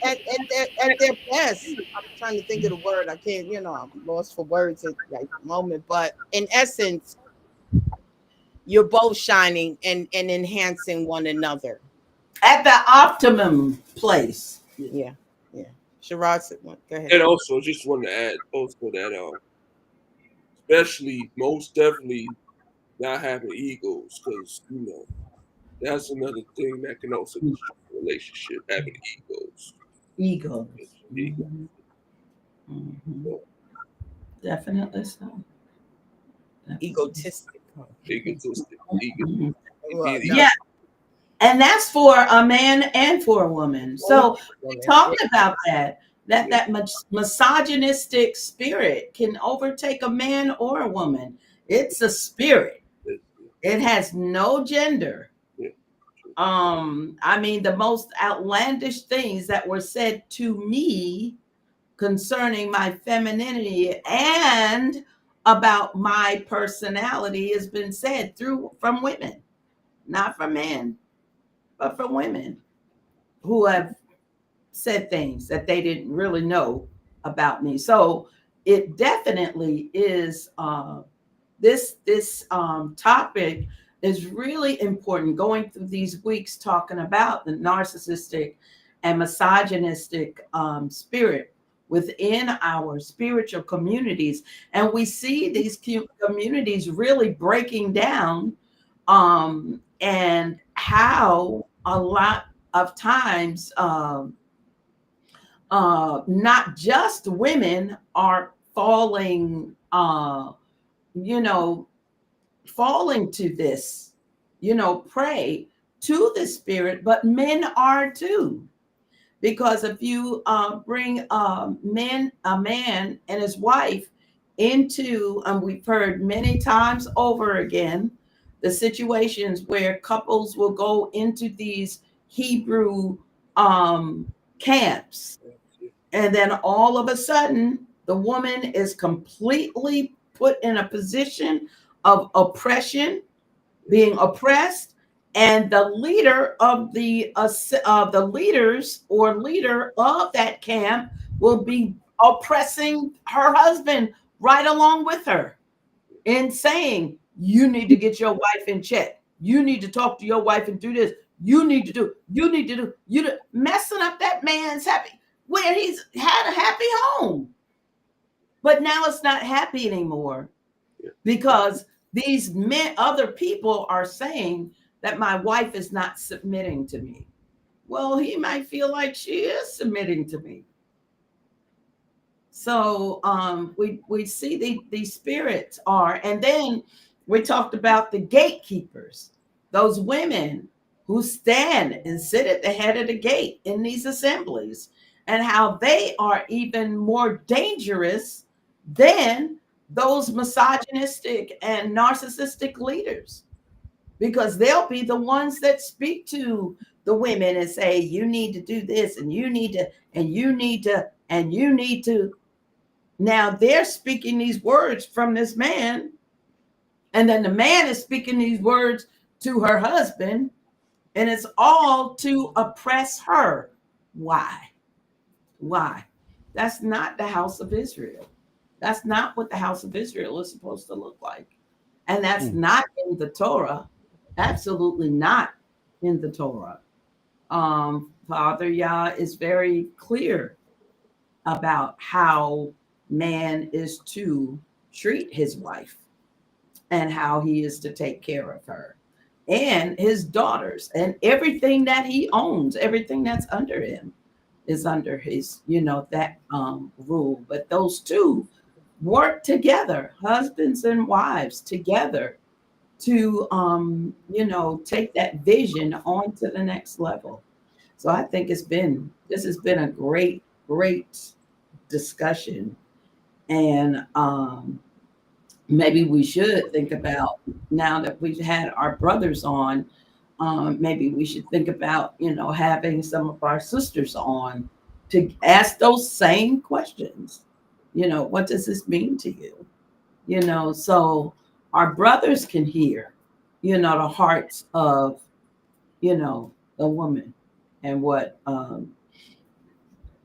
at their best. I'm trying to think of the word. I can't, I'm lost for words at the moment. But in essence, you're both shining and enhancing one another. At the optimum place. Yeah, yeah. Sherrod said one. Go ahead. And also, just want to add also that, especially most definitely not having egos, because that's another thing that can also destroy a relationship, having egos. Egos. Ego. Mm-hmm. Definitely so. Egotistic. Egotistic. Mhm. Well, Yeah, and that's for a man and for a woman. So we talked about that misogynistic spirit can overtake a man or a woman. It's a spirit. It has no gender. Yeah. I mean, the most outlandish things that were said to me concerning my femininity and about my personality has been said from women, not from men, but from women who have said things that they didn't really know about me. So it definitely is this topic is really important, going through these weeks talking about the narcissistic and misogynistic spirit within our spiritual communities. And we see these communities really breaking down, and how a lot of times not just women are falling, you know, falling to this, prey to the spirit, but men are too. Because if you bring a man and his wife into, we've heard many times over again, the situations where couples will go into these Hebrew camps, and then all of a sudden the woman is completely put in a position of oppression, being oppressed, and the leader of the leaders or leader of that camp will be oppressing her husband right along with her, and saying, you need to get your wife in check, you need to talk to your wife and do this, you need to do, messing up that man's happy, where he's had a happy home. But now it's not happy anymore, because these other people are saying that my wife is not submitting to me. Well, he might feel like she is submitting to me. So we see these spirits are, and then we talked about the gatekeepers, those women who stand and sit at the head of the gate in these assemblies, and how they are even more dangerous than those misogynistic and narcissistic leaders, because they'll be the ones that speak to the women and say, you need to do this, and you need to, and you need to, and you need to. Now they're speaking these words from this man, and then the man is speaking these words to her husband, and it's all to oppress her. Why? Why? That's not the house of Israel. That's not what the house of Israel is supposed to look like. And that's not in the Torah. Absolutely not in the Torah. Father Yah is very clear about how man is to treat his wife and how he is to take care of her and his daughters and everything that he owns, everything that's under him is under his, that rule. But those two work together, husbands and wives together, to take that vision on to the next level. So I think this has been a great discussion. And maybe we should think about, now that we've had our brothers on, maybe we should think about, having some of our sisters on to ask those same questions. What does this mean to you? So our brothers can hear, the hearts of, the woman, and what,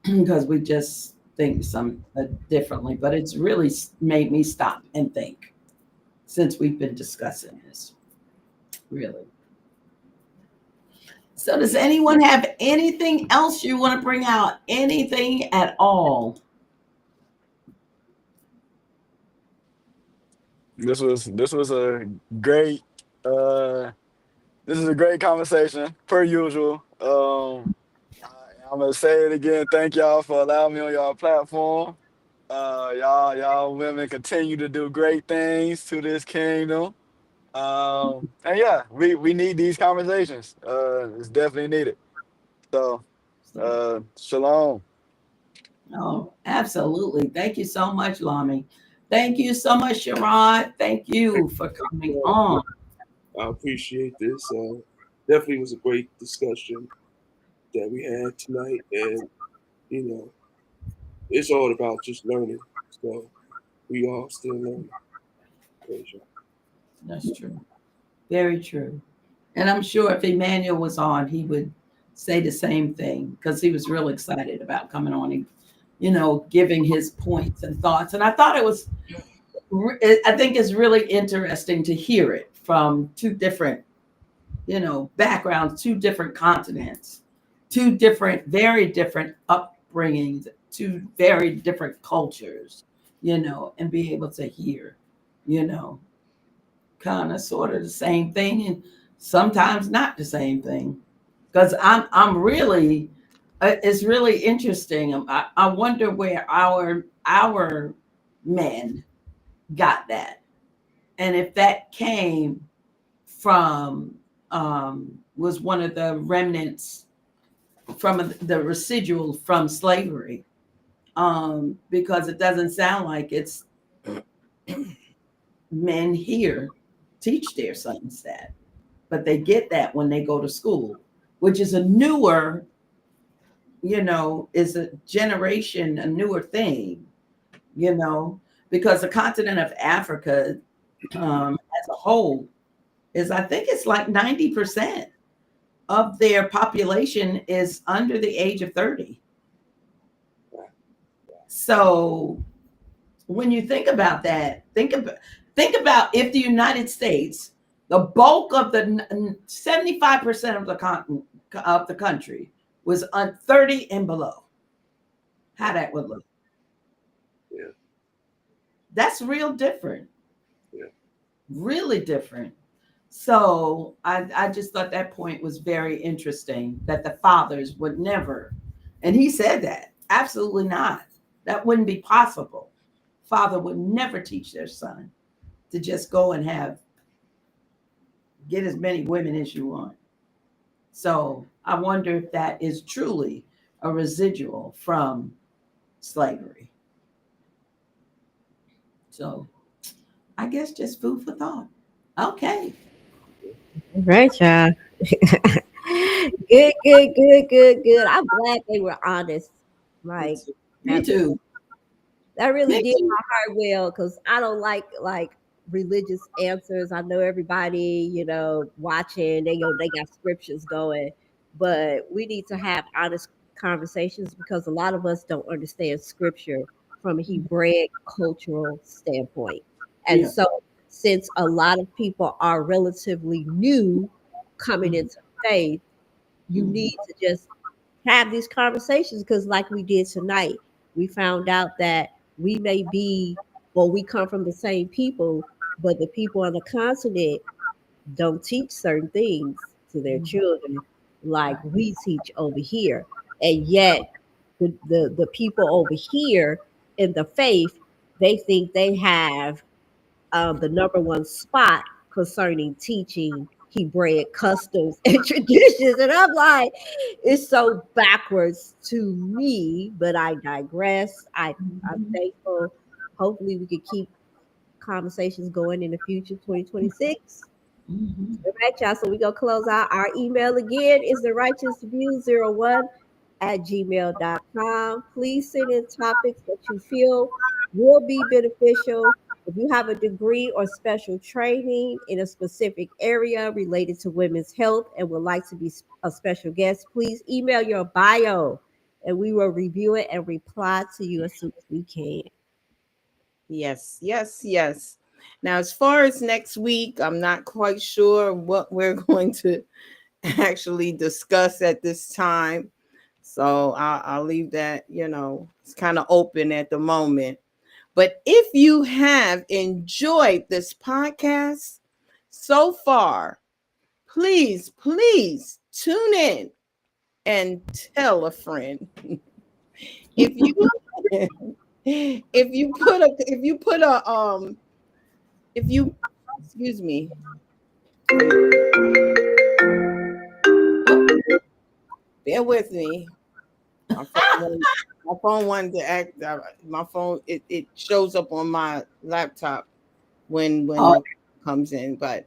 because we just think some differently, but it's really made me stop and think since we've been discussing this, really. So does anyone have anything else you want to bring out? Anything at all? This was a great uh this is a great conversation per usual. I'm gonna say it again. Thank y'all for allowing me on y'all platform. Y'all women continue to do great things to this kingdom. And yeah, we need these conversations. It's definitely needed. So, shalom. Oh, absolutely. Thank you so much, Lami. Thank you so much, Sherrod. Thank you for coming on. I appreciate this. Definitely was a great discussion that we had tonight, and you know, it's all about just learning. So we all still learning. Praise you. That's true. Very true. And I'm sure if Emmanuel was on, he would say the same thing because he was real excited about coming on and, giving his points and thoughts. And I thought I think it's really interesting to hear it from two different, backgrounds, two different continents, two different, very different upbringings, two very different cultures, and be able to hear, you know, kind of sort of the same thing and sometimes not the same thing. Because I'm really, it's really interesting. I wonder where our men got that, and if that came from was one of the remnants from the residual from slavery, because it doesn't sound like it's men here teach their sons that, but they get that when they go to school, which is a newer, is a generation, a newer thing, because the continent of Africa, as a whole, is, I think it's like 90% of their population is under the age of 30. So when you think about that, think about if the United States, the bulk of the 75% of the country was on 30 and below, how that would look. Yeah. That's real different. Yeah. Really different. So I just thought that point was very interesting, that the fathers would never, and he said that, absolutely not. That wouldn't be possible. Father would never teach their son to just go and get as many women as you want. So I wonder if that is truly a residual from slavery. So I guess just food for thought. Okay. All right, y'all. Good, good, good, good, good. I'm glad they were honest. Like Me that, too. that really Me did too. my heart well because I don't like religious answers. I know everybody, watching, they got scriptures going, but we need to have honest conversations because a lot of us don't understand scripture from a Hebraic cultural standpoint. And Yeah. so since a lot of people are relatively new coming Mhm. into faith, you Mhm. need to just have these conversations because like we did tonight, we found out that we may be, well, we come from the same people, but the people on the continent don't teach certain things to their Mhm. children like Right. we teach over here. And yet the people over here in the faith, they think they have the number one spot concerning teaching Hebraic customs and traditions. And I'm like, it's so backwards to me, but I digress. I'm Mhm. thankful. Hopefully, we can keep conversations going in the future, 2026. Mhm. All right, y'all. So we're going to close out. Our email again is the righteous view 01 at gmail.com. Please send in topics that you feel will be beneficial. If you have a degree or special training in a specific area related to women's health and would like to be a special guest, please email your bio and we will review it and reply to you as soon as we can. Yes, yes, yes. Now, as far as next week, I'm not quite sure what we're going to actually discuss at this time. So I'll leave that, it's kind of open at the moment. But if you have enjoyed this podcast so far, please, please tune in and tell a friend. If you if you excuse me, bear with me. My phone wanted to act. My phone it shows up on my laptop when Oh, the comes in, but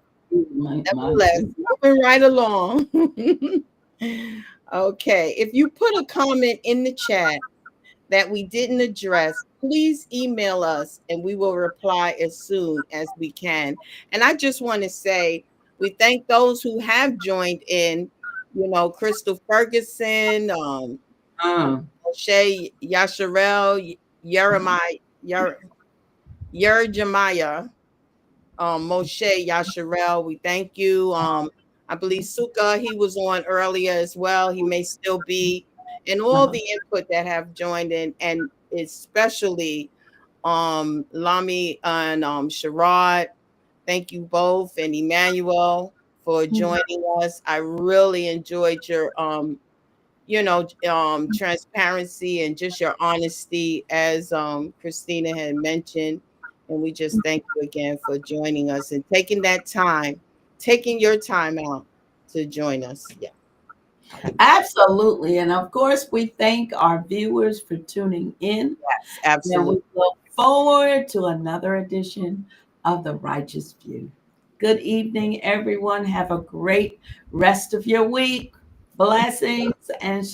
mine nevertheless, too. moving right along. Okay, if you put a comment in the chat that we didn't address, please email us and we will reply as soon as we can. And I just want to say we thank those who have joined in, Crystal Ferguson, O'Shea Yasharel, Jeremiah, Moshe Yasharel. We thank you. I believe Suka, he was on earlier as well. He may still be. And all the input that have joined in, and especially Lami and Sherrod. Thank you both, and Emmanuel for joining us. I really enjoyed your transparency and just your honesty, as Christina had mentioned. And we just thank you again for joining us and taking your time out to join us. Yeah. Absolutely. And of course, we thank our viewers for tuning in. Yes, And absolutely. we look forward to another edition of The Righteous View. Good evening, everyone. Have a great rest of your week. Blessings and